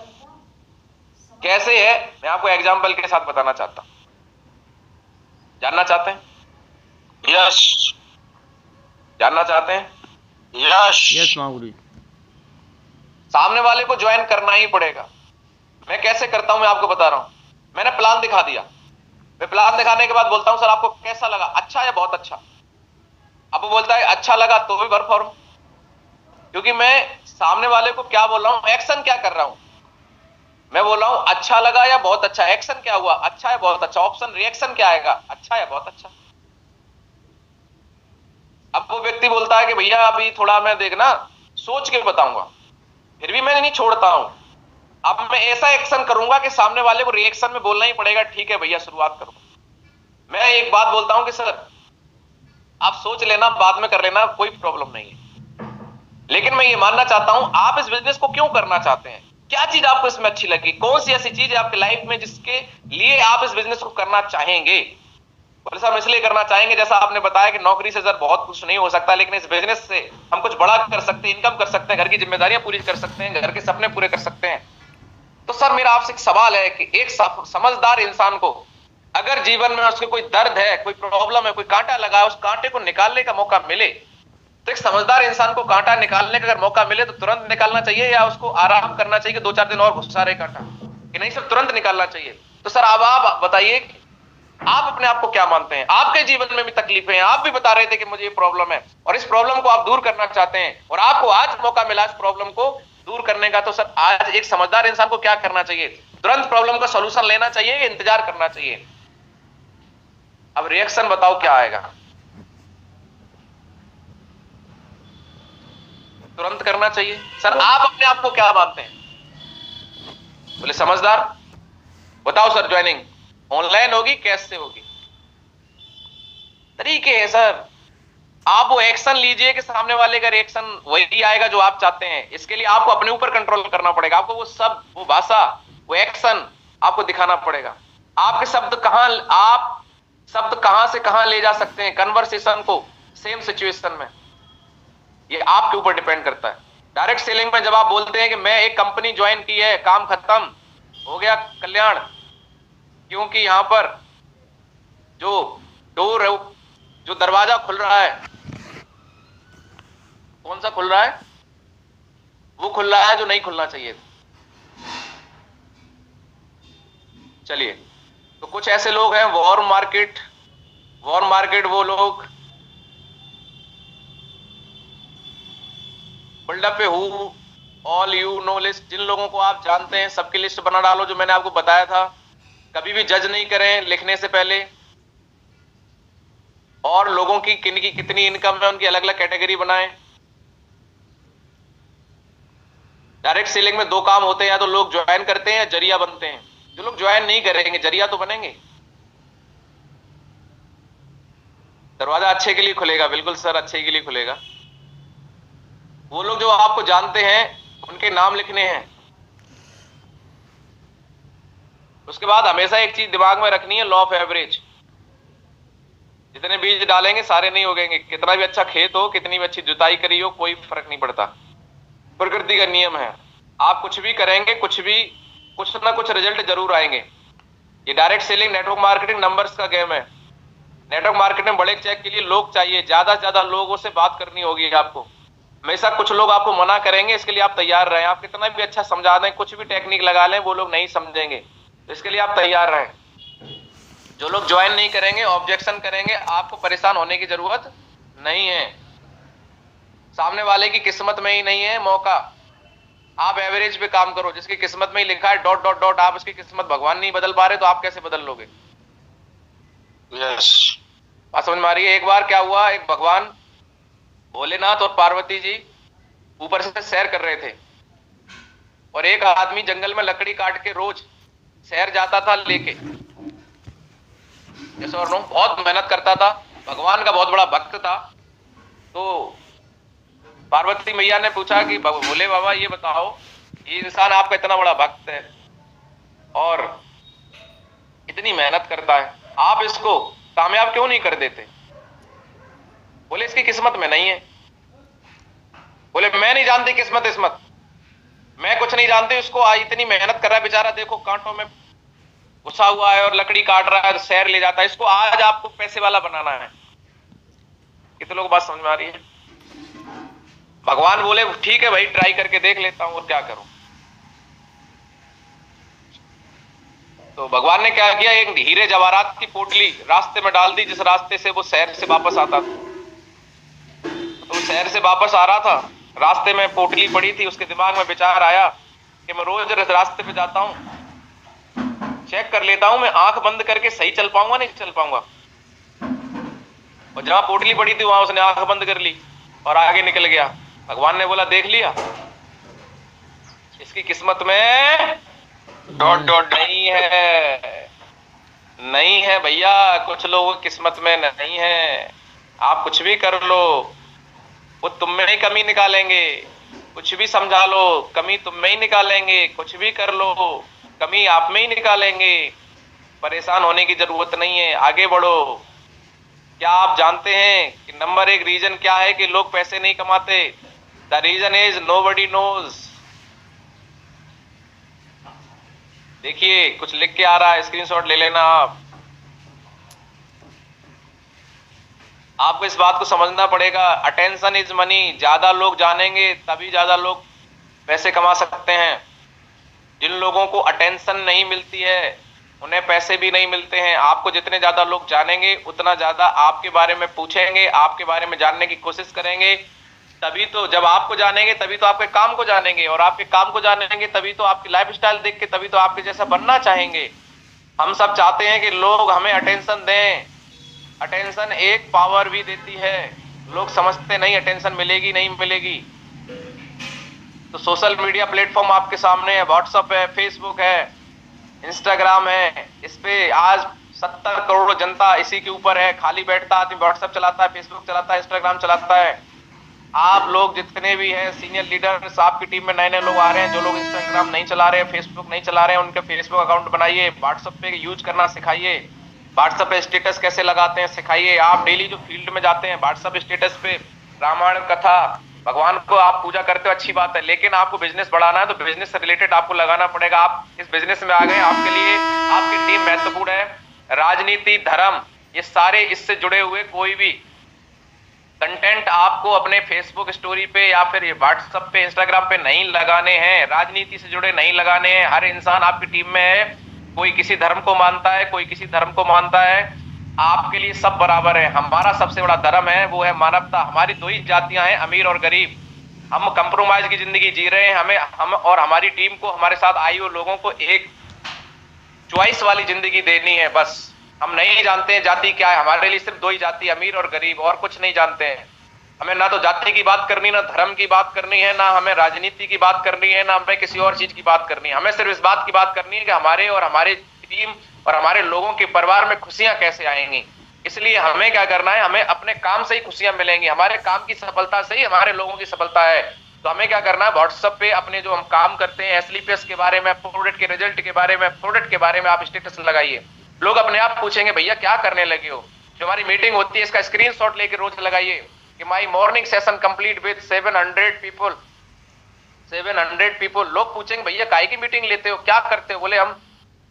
कैसे है, मैं आपको एग्जाम्पल के साथ बताना चाहता हूं। जानना चाहते हैं? यस। जानना चाहते हैं? यस। यस मागुरु। सामने वाले को ज्वाइन करना ही पड़ेगा। मैं कैसे करता हूं मैं आपको बता रहा हूं। मैंने प्लान दिखा दिया, मैं प्लान दिखाने के बाद बोलता हूं सर आपको कैसा लगा, अच्छा या बहुत अच्छा। अब वो बोलता है अच्छा लगा तो भी भर फॉर्म, क्योंकि मैं सामने वाले को क्या बोल रहा हूं, एक्शन क्या कर रहा हूं। मैं बोल रहा हूं अच्छा लगा या बहुत अच्छा, एक्शन क्या हुआ, अच्छा है बहुत अच्छा, ऑप्शन रिएक्शन क्या आएगा, अच्छा है बहुत अच्छा। अब वो व्यक्ति बोलता है कि भैया अभी थोड़ा मैं देखना सोच के बताऊंगा, फिर भी मैं नहीं छोड़ता हूं। अब मैं ऐसा एक्शन करूंगा कि सामने वाले को रिएक्शन में बोलना ही पड़ेगा ठीक है भैया शुरुआत करो। मैं एक बात बोलता हूं कि सर आप सोच लेना बाद में कर लेना, कोई प्रॉब्लम नहीं है, लेकिन मैं ये मानना चाहता हूं आप इस बिजनेस को क्यों करना चाहते हैं, क्या चीज आपको इसमें अच्छी लगी, कौन सी ऐसी चीज है आपकी लाइफ में जिसके लिए आप इस बिजनेस को करना चाहेंगे। बोले साहब इसलिए करना चाहेंगे, जैसा आपने बताया कि नौकरी से सर बहुत कुछ नहीं हो सकता, लेकिन इस बिजनेस से हम कुछ बड़ा कर सकते हैं, इनकम कर सकते हैं, घर की जिम्मेदारियां पूरी कर सकते हैं, घर के सपने पूरे कर सकते हैं। तो सर मेरा आपसे एक सवाल है कि एक समझदार इंसान को अगर जीवन में उसके कोई दर्द है, कोई प्रॉब्लम है, कोई कांटा लगा है, उस कांटे को निकालने का मौका मिले, तो एक समझदार इंसान को कांटा निकालने का अगर मौका मिले तो तुरंत निकालना चाहिए या उसको आराम करना चाहिए कि 2-4 दिन और घुसा रहे कांटा, कि नहीं सर तुरंत निकालना चाहिए। तो सर अब आप बताइए आप अपने आप को क्या मानते हैं, आपके जीवन में भी तकलीफें हैं, आप भी बता रहे थे कि मुझे ये प्रॉब्लम है और इस प्रॉब्लम को आप दूर करना चाहते हैं और आपको आज मौका मिला इस प्रॉब्लम को दूर करने का, तो सर आज एक समझदार इंसान को क्या करना चाहिए, तुरंत प्रॉब्लम का सॉल्यूशन लेना चाहिए या इंतजार करना चाहिए। अब रिएक्शन बताओ क्या आएगा, तुरंत करना चाहिए। सर आप अपने आप को क्या मानते हैं, बोले समझदार। बताओ सर ज्वाइनिंग ऑनलाइन होगी कैश से होगी, तरीके हैं सर। आप वो एक्शन लीजिए कि सामने वाले का रिएक्शन वही आएगा जो आप चाहते हैं, इसके लिए आपको अपने ऊपर कंट्रोल करना पड़ेगा, आपको वो सब वो भाषा वो एक्शन आपको दिखाना पड़ेगा। आपके शब्द कहां से कहां ले जा सकते हैं कन्वर्सेशन को सेम सिचुएशन में, ये आपके ऊपर डिपेंड करता है। डायरेक्ट सेलिंग में जब आप बोलते हैं कि मैं एक कंपनी ज्वाइन की है, काम खत्म हो गया कल्याण, क्योंकि यहां पर जो डोर है, जो दरवाजा खुल रहा है, कौन सा खुल रहा है, वो खुल रहा है जो नहीं खुलना चाहिए। चलिए, तो कुछ ऐसे लोग हैं वॉर मार्केट वो लोग बिल्डअप पे who all you know list, जिन लोगों को आप जानते हैं सबकी लिस्ट बना डालो, जो मैंने आपको बताया था। कभी भी जज नहीं करें लिखने से पहले, और लोगों की कितनी इनकम है उनकी अलग अलग कैटेगरी बनाएं। डायरेक्ट सेलिंग में 2 काम होते हैं, या तो लोग ज्वाइन करते हैं या जरिया बनते हैं। जो लोग ज्वाइन नहीं करेंगे जरिया तो बनेंगे। दरवाजा अच्छे के लिए खुलेगा, बिल्कुल सर अच्छे के लिए खुलेगा। वो लोग जो आपको जानते हैं उनके नाम लिखने हैं। उसके बाद हमेशा एक चीज दिमाग में रखनी है, लॉ ऑफ एवरेज। जितने बीज डालेंगे सारे नहीं उगेंगे, कितना भी अच्छा खेत हो, कितनी भी अच्छी जुताई करी हो, कोई फर्क नहीं पड़ता। प्रकृति का नियम है, आप कुछ भी करेंगे कुछ ना कुछ रिजल्ट जरूर आएंगे। ये direct selling network marketing numbers का गेम है। नेटवर्क मार्केटिंग में बड़े चेक के लिए लोग चाहिए, ज्यादा से ज्यादा लोगों से बात करनी होगी आपको। हमेशा कुछ लोग आपको मना करेंगे, इसके लिए आप तैयार रहें। आप कितना भी अच्छा समझा दें, कुछ भी टेक्निक लगा लें, वो लोग नहीं समझेंगे, तो इसके लिए आप तैयार रहें। जो लोग ज्वाइन नहीं करेंगे, ऑब्जेक्शन करेंगे, आपको परेशान होने की जरूरत नहीं है। सामने वाले की किस्मत में ही नहीं है मौका, आप एवरेज पे काम करो। जिसकी किस्मत में ही लिखा है ... आप उसकी किस्मत भगवान नहीं बदल पा रहे, तो आप कैसे बदल लोगे। यस बात समझ में आ रही है। एक बार क्या हुआ, एक भगवान भोलेनाथ और पार्वती जी ऊपर से सैर कर रहे थे, और एक आदमी जंगल में लकड़ी काट के रोज सैर जाता था लेके, बहुत मेहनत करता था, भगवान का बहुत बड़ा भक्त था। तो पार्वती मैया ने पूछा कि भोले बाबा ये बताओ, ये इंसान आपका इतना बड़ा भक्त है और इतनी मेहनत करता है, आप इसको कामयाब क्यों नहीं कर देते। बोले इसकी किस्मत में नहीं है। बोले मैं नहीं जानती किस्मत, मैं कुछ नहीं जानती, उसको इतनी मेहनत कर रहा है बेचारा, देखो कांटों में घुसा हुआ है और लकड़ी काट रहा है, सैर ले जाता है, इसको आज आपको पैसे वाला बनाना है। कितने लोग बात समझ में आ रही है। भगवान बोले ठीक है भाई, ट्राई करके देख लेता हूं और क्या करूं। तो भगवान ने क्या किया, एक हीरे जवाहरात की पोटली रास्ते में डाल दी, जिस रास्ते से वो शहर से वापस आता था। शहर से वापस आ रहा था, रास्ते में पोटली पड़ी थी, उसके दिमाग में विचार आया कि मैं रोज रास्ते पे जाता हूँ, चेक कर लेता हूँ मैं आंख बंद करके सही चल पाऊंगा नहीं चल पाऊंगा। और जहां पोटली पड़ी थी वहां उसने आंख बंद कर ली और आगे निकल गया। भगवान ने बोला देख लिया, इसकी किस्मत में डॉट डॉट नहीं है, नहीं है भैया, कुछ लोगों की किस्मत में नहीं है। आप कुछ भी कर लो, वो तुम में ही कमी निकालेंगे, कुछ भी समझा लो कमी तुम में ही निकालेंगे, कुछ भी कर लो कमी आप में ही निकालेंगे। परेशान होने की जरूरत नहीं है, आगे बढ़ो। क्या आप जानते हैं कि नंबर 1 रीजन क्या है कि लोग पैसे नहीं कमाते? The reason is nobody knows. देखिए कुछ लिख के आ रहा है, स्क्रीनशॉट ले लेना आपको इस बात को समझना पड़ेगा। Attention is money. ज्यादा लोग जानेंगे तभी ज्यादा लोग पैसे कमा सकते हैं। जिन लोगों को अटेंशन नहीं मिलती है उन्हें पैसे भी नहीं मिलते हैं। आपको जितने ज्यादा लोग जानेंगे उतना ज्यादा आपके बारे में पूछेंगे, आपके बारे में जानने की कोशिश करेंगे। तभी तो जब आपको जानेंगे तभी तो आपके काम को जानेंगे, और आपके काम को जानेंगे तभी तो आपकी लाइफस्टाइल देख के तभी तो आपके जैसा बनना चाहेंगे। हम सब चाहते हैं कि लोग हमें अटेंशन दें। अटेंशन एक पावर भी देती है, लोग समझते नहीं अटेंशन मिलेगी नहीं मिलेगी। तो सोशल मीडिया प्लेटफॉर्म आपके सामने है, व्हाट्सएप है, फेसबुक है, इंस्टाग्राम है। इस पे आज 70 करोड़ जनता इसी के ऊपर है। खाली बैठता आदमी व्हाट्सएप चलाता है, फेसबुक चलाता है, इंस्टाग्राम चलाता है। आप लोग जितने भी हैं सीनियर लीडर्स, आपकी टीम में नए नए लोग आ रहे हैं, जो लोग इंस्टाग्राम नहीं चला रहे हैं, फेसबुक नहीं चला रहे हैं, उनके फेसबुक अकाउंट बनाइए, व्हाट्सएप पे यूज करना सिखाइए, व्हाट्सएप पे स्टेटस कैसे लगाते हैं सिखाइए। आप डेली जो फील्ड में जाते हैं व्हाट्सएप स्टेटस पे रामायण कथा, भगवान को आप पूजा करते हो, अच्छी बात है, लेकिन आपको बिजनेस बढ़ाना है तो बिजनेस से रिलेटेड आपको लगाना पड़ेगा। आप इस बिजनेस में आ गए, आपके लिए आपकी टीम महत्वपूर्ण है। राजनीति, धर्म, ये सारे इससे जुड़े हुए कोई भी कंटेंट आपको अपने फेसबुक स्टोरी पे या फिर व्हाट्सएप पे, इंस्टाग्राम पे नहीं लगाने हैं। राजनीति से जुड़े नहीं लगाने हैं। हर इंसान आपकी टीम में है, कोई किसी धर्म को मानता है, कोई किसी धर्म को मानता है, आपके लिए सब बराबर है। हमारा सबसे बड़ा धर्म है वो है मानवता। हमारी 2 ही जातियां हैं, अमीर और गरीब। हम कंप्रोमाइज की जिंदगी जी रहे हैं। हम और हमारी टीम को, हमारे साथ आई हुए लोगों को एक चॉइस वाली जिंदगी देनी है बस। हम नहीं जानते हैं जाति क्या है, हमारे लिए सिर्फ 2 ही जाति, अमीर और गरीब, और कुछ नहीं जानते हैं। हमें ना तो जाति की बात करनी, ना धर्म की बात करनी है, ना हमें राजनीति की बात करनी है, ना हमें किसी और चीज की बात करनी है। हमें सिर्फ इस बात की बात करनी है कि हमारे और हमारे टीम और हमारे लोगों के परिवार में खुशियां कैसे आएंगी। इसलिए हमें क्या करना है, हमें अपने काम से ही खुशियां मिलेंगी, हमारे काम की सफलता से ही हमारे लोगों की सफलता है। तो हमें क्या करना है, व्हाट्सएप पे अपने जो हम काम करते हैं, एसलीपीएस के बारे में, प्रोडक्ट के रिजल्ट के बारे में, प्रोडक्ट के बारे में आप स्टेटस लगाइए। लोग अपने आप पूछेंगे भैया क्या करने लगे हो। जो हमारी मीटिंग होती है इसका स्क्रीनशॉट लेके रोज लगाइए कि my morning session complete with 700 people. 700 people. लोग पूछेंगे भैया काहे की मीटिंग लेते हो, क्या करते हो? बोले हम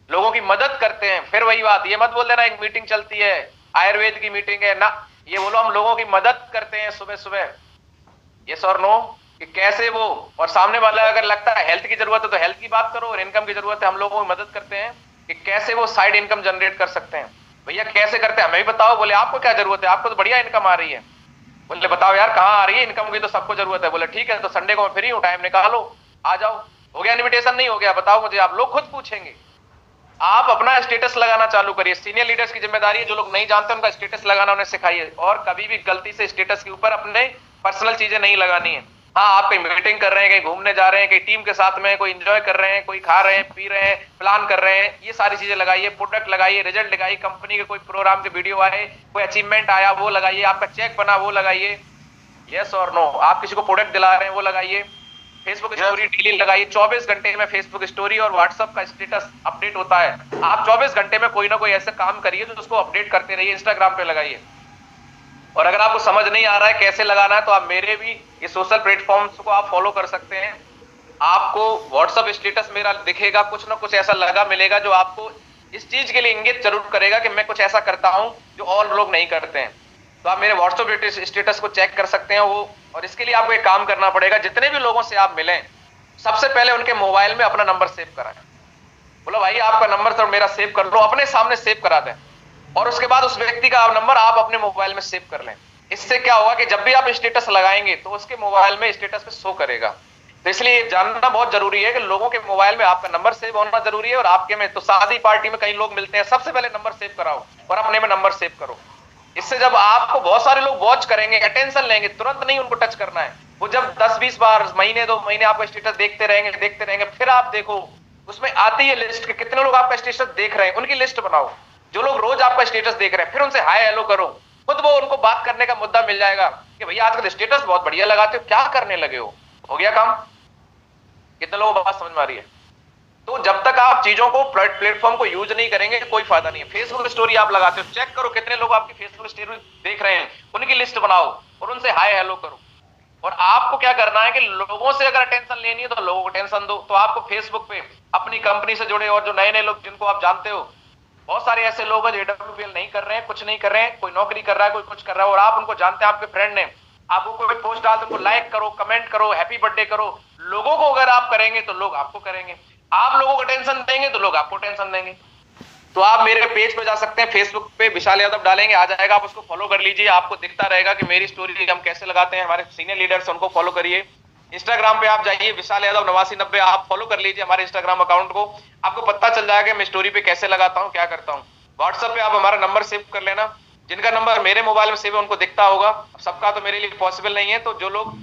लोगों की मदद करते हैं। फिर वही बात, ये मत बोल देना एक मीटिंग चलती है, आयुर्वेद की मीटिंग है ना, ये बोलो हम लोगों की मदद करते हैं सुबह सुबह। यस और नो, कि कैसे वो, और सामने वाला अगर लगता है हेल्थ की जरूरत है तो हेल्थ की बात करो, और इनकम की जरूरत है हम लोगों की मदद करते हैं कि कैसे वो साइड इनकम जनरेट कर सकते हैं। भैया कैसे करते हैं हमें भी बताओ। बोले आपको क्या जरूरत है, आपको तो बढ़िया इनकम आ रही है। बोले बताओ यार कहाँ आ रही है इनकम की, तो सबको जरूरत है। बोले ठीक है तो संडे को मैं फ्री हूँ, टाइम निकालो, आ जाओ। हो गया इनविटेशन, नहीं हो गया बताओ मुझे, आप लोग खुद पूछेंगे। आप अपना स्टेटस लगाना चालू करिए। सीनियर लीडर्स की जिम्मेदारी है, जो लोग नहीं जानते उनका स्टेटस लगाना उन्हें सिखाइए, और कभी भी गलती से स्टेटस के ऊपर अपने पर्सनल चीजें नहीं लगानी है। हाँ आप कहीं मीटिंग कर रहे हैं, कहीं घूमने जा रहे हैं, कहीं टीम के साथ में, कोई एंजॉय कर रहे हैं, कोई खा रहे हैं, पी रहे हैं, प्लान कर रहे हैं, ये सारी चीजें लगाइए। प्रोडक्ट लगाइए, रिजल्ट लगाइए, कंपनी के कोई प्रोग्राम के वीडियो आए, कोई अचीवमेंट आया वो लगाइए, आपका चेक बना वो लगाइए। यस और नो, आप किसी को प्रोडक्ट दिला रहे हैं वो लगाइए। फेसबुक स्टोरी डेली लगाइए। 24 घंटे में फेसबुक स्टोरी और व्हाट्सएप का स्टेटस अपडेट होता है। आप 24 घंटे में कोई ना कोई ऐसे काम करिए जो उसको अपडेट करते रहिए। इंस्टाग्राम पे लगाइए। और अगर आपको समझ नहीं आ रहा है कैसे लगाना है तो आप मेरे भी ये सोशल प्लेटफॉर्म्स को आप फॉलो कर सकते हैं। आपको व्हाट्सएप स्टेटस मेरा दिखेगा, कुछ ना कुछ ऐसा लगा मिलेगा जो आपको इस चीज के लिए इंगित जरूर करेगा कि मैं कुछ ऐसा करता हूं जो और लोग नहीं करते हैं। तो आप मेरे व्हाट्सएप स्टेटस को चेक कर सकते हैं वो। और इसके लिए आपको एक काम करना पड़ेगा, जितने भी लोगों से आप मिलें सबसे पहले उनके मोबाइल में अपना नंबर सेव कराएं। बोलो भाई आपका नंबर तो मेरा सेव कर लो, अपने सामने सेव करा दें, और उसके बाद उस व्यक्ति का नंबर आप अपने मोबाइल में सेव कर लें। इससे क्या होगा कि जब भी आप स्टेटस लगाएंगे तो उसके मोबाइल में स्टेटस पे शो करेगा। तो इसलिए जानना बहुत जरूरी है कि लोगों के मोबाइल में आपका नंबर सेव होना जरूरी है। और आपके में तो शादी पार्टी में कई लोग मिलते हैं, सबसे पहले नंबर सेव कराओ और अपने में नंबर सेव करो। इससे जब आपको बहुत सारे लोग वॉच करेंगे, अटेंशन लेंगे, तुरंत नहीं उनको टच करना है। वो जब 10-20 बार, महीने 2 महीने आपका स्टेटस देखते रहेंगे, फिर आप देखो उसमें आती है लिस्ट के कितने लोग आपका स्टेटस देख रहे हैं, उनकी लिस्ट बनाओ। जो लोग रोज आपका स्टेटस देख रहे हैं, फिर उनसे हाय हेलो करो, खुद वो उनको बात करने का मुद्दा मिल जाएगा कि भैया आजकल स्टेटस बहुत बढ़िया लगाते हो, क्या करने लगे हो गया काम। कितने लोगों को बात समझ में आ रही है? तो जब तक आप चीजों को, प्लेटफॉर्म को यूज नहीं करेंगे कोई फायदा नहीं है। फेसबुक स्टोरी आप लगाते हो, चेक करो कितने लोग आपकी फेसबुक स्टोरी देख रहे हैं, उनकी लिस्ट बनाओ और उनसे हाय हेलो करो। और आपको क्या करना है कि लोगों से अगर अटेंशन लेनी है तो लोगों को टेंशन दो। तो आपको फेसबुक पे अपनी कंपनी से जुड़े और जो नए नए लोग जिनको आप जानते हो, बहुत सारे ऐसे लोग हैं जो AWPL नहीं कर रहे हैं, कुछ नहीं कर रहे हैं, कोई नौकरी कर रहा है, कोई कुछ कर रहा है, और आप उनको जानते हैं, आपके फ्रेंड ने, आप कोई पोस्ट डालते उनको लाइक करो, कमेंट करो, हैप्पी बर्थडे करो। लोगों को अगर आप करेंगे तो लोग आपको करेंगे, आप लोगों को टेंशन देंगे तो लोग आपको टेंशन देंगे। तो आप मेरे पेज पे जा सकते हैं, फेसबुक पे विशाल यादव डालेंगे, आ जाएगा, आप उसको फॉलो कर लीजिए। आपको दिखता रहेगा कि मेरी स्टोरी हम कैसे लगाते हैं, हमारे सीनियर लीडर्स उनको फॉलो करिए। इंस्टाग्राम पे आप जाइए, विशाल यादव 8990, आप फॉलो कर लीजिए हमारे इंस्टाग्राम अकाउंट को, आपको पता चल जाएगा मैं स्टोरी पे कैसे लगाता हूँ, क्या करता हूँ। व्हाट्सएप पे आप हमारा नंबर सेव कर लेना, जिनका नंबर मेरे मोबाइल में सेव है उनको दिखता होगा, सबका तो मेरे लिए पॉसिबल नहीं है। तो जो लोग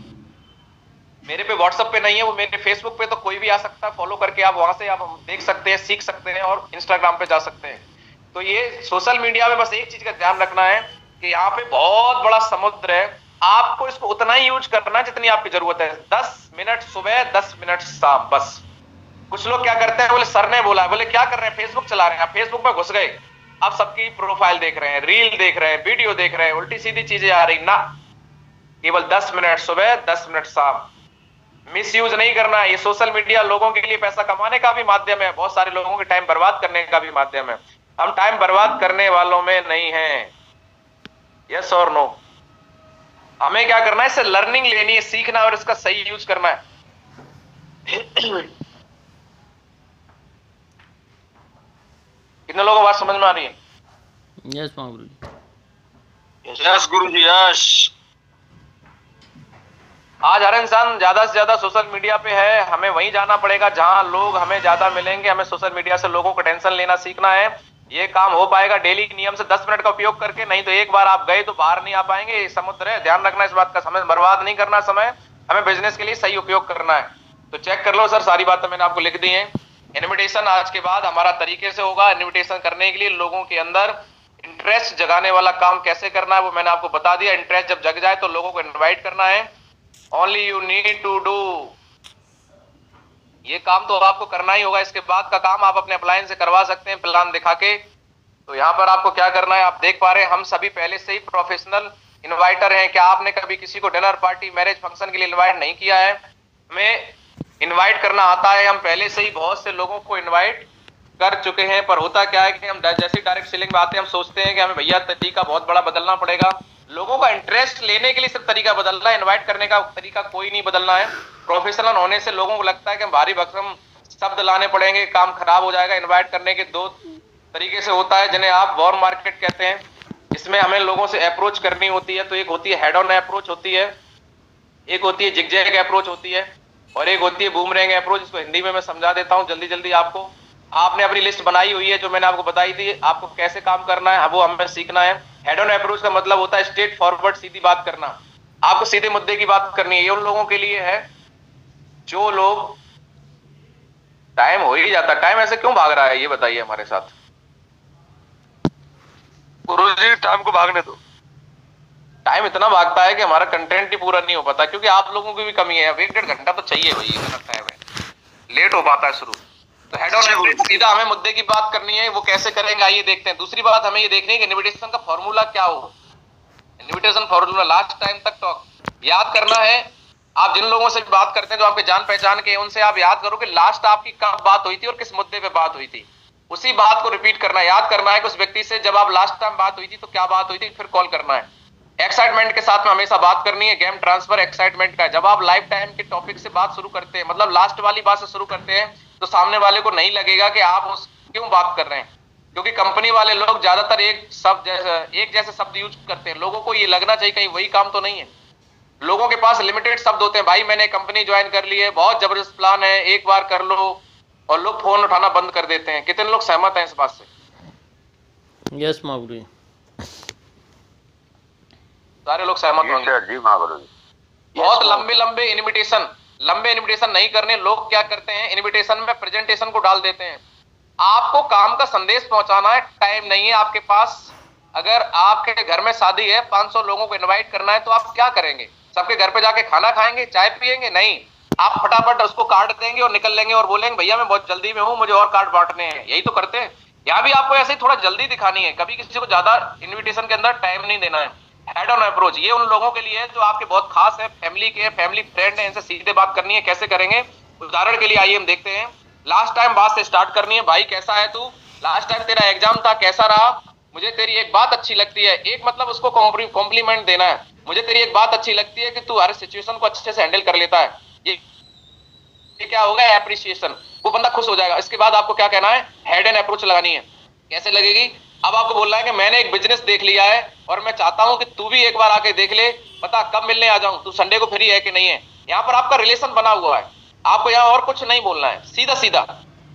मेरे पे व्हाट्सएप पे नहीं है, वो मेरे फेसबुक पे तो कोई भी आ सकता है, फॉलो करके आप वहां से आप देख सकते हैं, सीख सकते हैं और इंस्टाग्राम पे जा सकते हैं। तो ये सोशल मीडिया में बस एक चीज का ध्यान रखना है कि यहाँ पे बहुत बड़ा समुद्र है, आपको इसको उतना ही यूज करना है जितनी आपकी जरूरत है। 10 मिनट सुबह, 10 मिनट शाम, बस। कुछ लोग क्या करते हैं, बोले सर ने बोला, बोले क्या कर रहे हैं, फेसबुक चला रहे हैं, आप फेसबुक में घुस गए, आप सबकी प्रोफाइल देख रहे हैं, रील देख रहे हैं, वीडियो देख रहे हैं, उल्टी सीधी चीजें आ रही ना। केवल 10 मिनट सुबह, 10 मिनट शाम, मिस यूज नहीं करना है। ये सोशल मीडिया लोगों के लिए पैसा कमाने का भी माध्यम है, बहुत सारे लोगों के टाइम बर्बाद करने का भी माध्यम है। हम टाइम बर्बाद करने वालों में नहीं हैं, यस और नो। हमें क्या करना है, इससे लर्निंग लेनी है, सीखना है और इसका सही यूज करना है। कितने लोगों को बात समझ में आ रही है? यस गुरुजी। यस गुरुजी, यस। आज हर इंसान ज्यादा से ज्यादा सोशल मीडिया पे है, हमें वहीं जाना पड़ेगा जहां लोग हमें ज्यादा मिलेंगे। हमें सोशल मीडिया से लोगों को टेंशन लेना सीखना है। ये काम हो पाएगा डेली नियम से 10 मिनट का उपयोग करके, नहीं तो एक बार आप गए तो बाहर नहीं आ पाएंगे। ये समुद्र है, ध्यान रखना इस बात का। समय बर्बाद नहीं करना, समय हमें बिजनेस के लिए सही उपयोग करना है। तो चेक कर लो सर, सारी बातें मैंने आपको लिख दी है। इन्विटेशन आज के बाद हमारा तरीके से होगा। इन्विटेशन करने के लिए लोगों के अंदर इंटरेस्ट जगाने वाला काम कैसे करना है वो मैंने आपको बता दिया। इंटरेस्ट जब जग जाए तो लोगों को इन्वाइट करना है। Only you need to do, ये काम तो आपको करना ही होगा। इसके बाद का काम आप अपने अप्लायंस से करवा सकते हैं प्लान दिखा के। तो यहाँ पर आपको क्या करना है, आप देख पा रहे हैं हम सभी पहले से ही प्रोफेशनल इनवाइटर हैं। क्या आपने कभी किसी को डिनर पार्टी, मैरिज फंक्शन के लिए इनवाइट नहीं किया है? हमें इनवाइट करना आता है, हम पहले से ही बहुत से लोगों को इनवाइट कर चुके हैं। पर होता क्या है कि हम जैसे डायरेक्ट सेलिंग में आते हैं, हम सोचते हैं कि हमें भैया तरीका बहुत बड़ा बदलना पड़ेगा। लोगों का इंटरेस्ट लेने के लिए सिर्फ तरीका बदलना है, इनवाइट करने का तरीका कोई नहीं बदलना है। प्रोफेशनल होने से लोगों को लगता है कि हम भारी भरकम शब्द लाने पड़ेंगे, काम खराब हो जाएगा। इनवाइट करने के 2 तरीके से होता है, जिन्हें आप वार्म मार्केट कहते हैं। इसमें हमें लोगों से अप्रोच करनी होती है। तो एक होती है हेड ऑन अप्रोच होती है, एक होती है जिगजैग अप्रोच होती है, और एक होती है बूमरैंग अप्रोच। इसको हिंदी में मैं समझा देता हूं जल्दी जल्दी आपको। आपने अपनी लिस्ट बनाई हुई है जो मैंने आपको बताई थी, आपको कैसे काम करना है वो हमें सीखना है। हेड ऑन अप्रोच का मतलब होता है स्ट्रेट फॉरवर्ड, सीधी बात करना। आपको सीधे मुद्दे की बात करनी है। ये उन लोगों के लिए है जो लोग, टाइम हो ही जाता, टाइम ऐसे क्यों भाग रहा है ये बताइए हमारे साथ। गुरुजी टाइम को भागने दो। टाइम इतना भागता है कि हमारा कंटेंट ही पूरा नहीं हो पाता, क्योंकि आप लोगों की भी कमी है। अब 1-1.5 घंटा तो चाहिए भाई, इतना टाइम है, लेट हो पाता है शुरू। तो हेड ऑन अप्रोच, सीधा हमें मुद्दे की बात करनी है। वो कैसे करेंगे आइए देखते हैं। दूसरी बात हमें ये देखनी है कि इन्विटेशन का फॉर्मूला क्या हो। इन्विटेशन फॉर्मूला, लास्ट टाइम तक टॉक याद करना है। आप जिन लोगों से बात करते हैं जो आपके जान पहचान के, उनसे आप याद करो कि लास्ट आपकी कब बात हुई थी और किस मुद्दे पे बात हुई थी। उसी बात को रिपीट करना है, याद करना है कि उस व्यक्ति से जब आप लास्ट टाइम बात हुई थी तो क्या बात हुई थी, फिर कॉल करना है। एक्साइटमेंट के साथ में हमेशा बात करनी है। गेम ट्रांसफर एक्साइटमेंट का, जब आप लाइफ टाइम के टॉपिक से बात शुरू करते हैं, मतलब लास्ट वाली बात से शुरू करते हैं, तो सामने वाले को नहीं लगेगा कि आप क्यों बात कर रहे हैं। क्योंकि कंपनी वाले लोग ज्यादातर एक जैसे शब्द यूज करते हैं। लोगों को ये लगना चाहिए कहीं वही काम तो नहीं है। लोगों के पास लिमिटेड शब्द होते हैं, भाई मैंने कंपनी ज्वाइन कर ली है, बहुत जबरदस्त प्लान है, एक बार कर लो, और लोग फोन उठाना बंद कर देते हैं। कितने लोग सहमत हैं इस बात से? यस महागुरु जी, सारे लोग सहमत होंगे। सर जी महागुरु जी। बहुत लंबे इनविटेशन नहीं करने। लोग क्या करते हैं, इनविटेशन में प्रेजेंटेशन को डाल देते हैं। आपको काम का संदेश पहुंचाना है, टाइम नहीं है आपके पास। अगर आपके घर में शादी है, 500 लोगों को इनवाइट करना है, तो आप क्या करेंगे? सबके घर पे जाके खाना खाएंगे, चाय पिएंगे? नहीं, आप फटाफट उसको कार्ड देंगे और निकल लेंगे और बोलेंगे भैया मैं बहुत जल्दी में हूं, मुझे और कार्ड बांटने हैं। यही तो करते हैं। यहाँ भी आपको ऐसे ही थोड़ा जल्दी दिखानी है, कभी किसी को ज्यादा इन्विटेशन के अंदर टाइम नहीं देना है। हेड ऑन अप्रोच ये उन लोगों के लिए है जो आपके बहुत खास है, फैमिली फ्रेंड है, इनसे सीधे बात करनी है। कैसे करेंगे? उदाहरण के लिए आइए हम देखते हैं। लास्ट टाइम बात से स्टार्ट करनी है। भाई कैसा है तू? लास्ट टाइम तेरा एग्जाम था, कैसा रहा? मुझे तेरी एक बात अच्छी लगती है। एक मतलब उसको कॉम्प्लीमेंट देना है। मुझे तेरी एक बात अच्छी लगती है कि तू हर सिचुएशन को अच्छे से हैंडल कर लेता है। ये क्या होगा? एप्रिसिएशन। वो बंदा खुश हो जाएगा। इसके बाद आपको क्या कहना है? हेड एंड अप्रोच लगानी है। कैसे लगेगी? अब आपको बोलना है कि मैंने एक बिजनेस देख लिया है और मैं चाहता हूं कि तू भी एक बार आके देख ले, बता कब मिलने आ जाऊं, तू संडे को फ्री है कि नहीं है। यहाँ पर आपका रिलेशन बना हुआ है। आपको यहाँ और कुछ नहीं बोलना है, सीधा सीधा।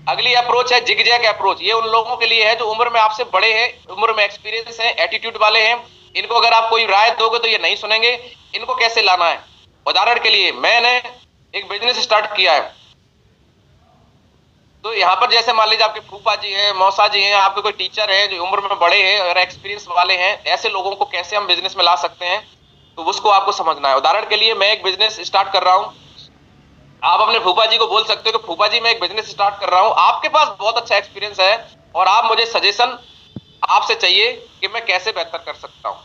अगली अप्रोच है जिगजैग अप्रोच। ये उन लोगों के लिए है जो उम्र में आपसे बड़े हैं, उम्र में एक्सपीरियंस है, एटीट्यूड वाले हैं। इनको अगर आप कोई राय दोगे तो ये नहीं सुनेंगे। इनको कैसे लाना है? उदाहरण के लिए मैंने एक बिजनेस स्टार्ट किया है, तो यहाँ पर जैसे मान लीजिए आपके फूफा जी हैं, मौसा जी हैं, आपके कोई टीचर हैं जो उम्र में बड़े हैं और एक्सपीरियंस वाले हैं, ऐसे लोगों को कैसे हम बिजनेस में ला सकते हैं, तो उसको आपको समझना है। उदाहरण के लिए मैं एक बिजनेस स्टार्ट कर रहा हूँ, आप अपने फूफा जी को बोल सकते हो कि फूफा जी मैं एक बिजनेस स्टार्ट कर रहा हूँ, आपके पास बहुत अच्छा एक्सपीरियंस है और आप मुझे सजेशन आपसे चाहिए कि मैं कैसे बेहतर कर सकता हूँ।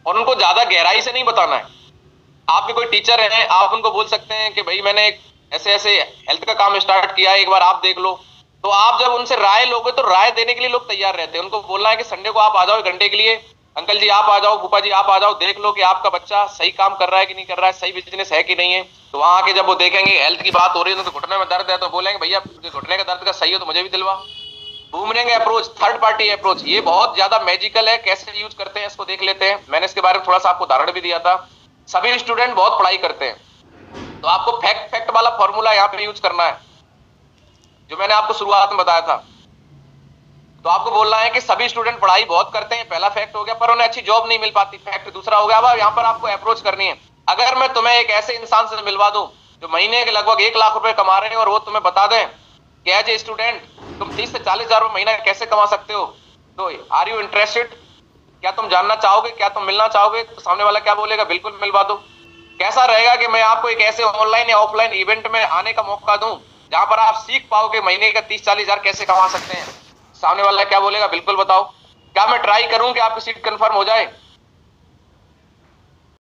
और उनको ज्यादा गहराई से नहीं बताना है। आपके कोई टीचर हैं, आप उनको बोल सकते हैं कि भाई मैंने ऐसे ऐसे हेल्थ का काम स्टार्ट किया है, एक बार आप देख लो। तो आप जब उनसे राय लोगे तो राय देने के लिए लोग तैयार रहते हैं। उनको बोलना है कि संडे को आप आ जाओ 1 घंटे के लिए, अंकल जी आप आ जाओ, फूफा जी आप आ जाओ, देख लो कि आपका बच्चा सही काम कर रहा है कि नहीं कर रहा है, सही बिजनेस है कि नहीं है। तो वहां आके जब वो देखेंगे हेल्थ की बात हो रही है, तो घुटने में दर्द है, तो बोलेंगे भैया घुटने का दर्द का सही हो तो मुझे भी दिलवा। Boomerang approach, third party approach, ये बहुत ज्यादा मैजिकल है। कैसे यूज करते हैं इसको देख लेते हैं। मैंने इसके बारे में थोड़ा सा आपको उदाहरण भी दिया था। सभी स्टूडेंट बहुत पढ़ाई करते हैं, तो आपको फैक्ट वाला फॉर्मूला यहाँ पे यूज करना है जो मैंने आपको शुरुआत में बताया था। तो आपको बोलना है कि सभी स्टूडेंट पढ़ाई बहुत करते हैं, पहला फैक्ट हो गया, पर उन्हें अच्छी जॉब नहीं मिल पाती, फैक्ट दूसरा हो गया। अब यहाँ पर आपको अप्रोच करनी है। अगर मैं तुम्हें एक ऐसे इंसान से मिलवा दूं जो महीने के लगभग 1 लाख रुपए कमा रहे हैं और वो तुम्हें बता दें कि एज ए स्टूडेंट तुम 30 से 40 हजार रुपए महीना कैसे कमा सकते हो, तो आर यू इंटरेस्टेड? क्या तुम जानना चाहोगे? क्या तुम मिलना चाहोगे? तो सामने वाला क्या बोलेगा? बिल्कुल मिलवा दो। कैसा रहेगा कि मैं आपको एक ऐसे ऑनलाइन या ऑफलाइन इवेंट में आने का मौका दूं जहां पर आप सीख पाओगे महीने का 30-40 हजार कैसे कमा सकते हैं। सामने वाला क्या बोलेगा? बिल्कुल बताओ। क्या मैं ट्राई करूं कि आपकी सीट कंफर्म हो जाए?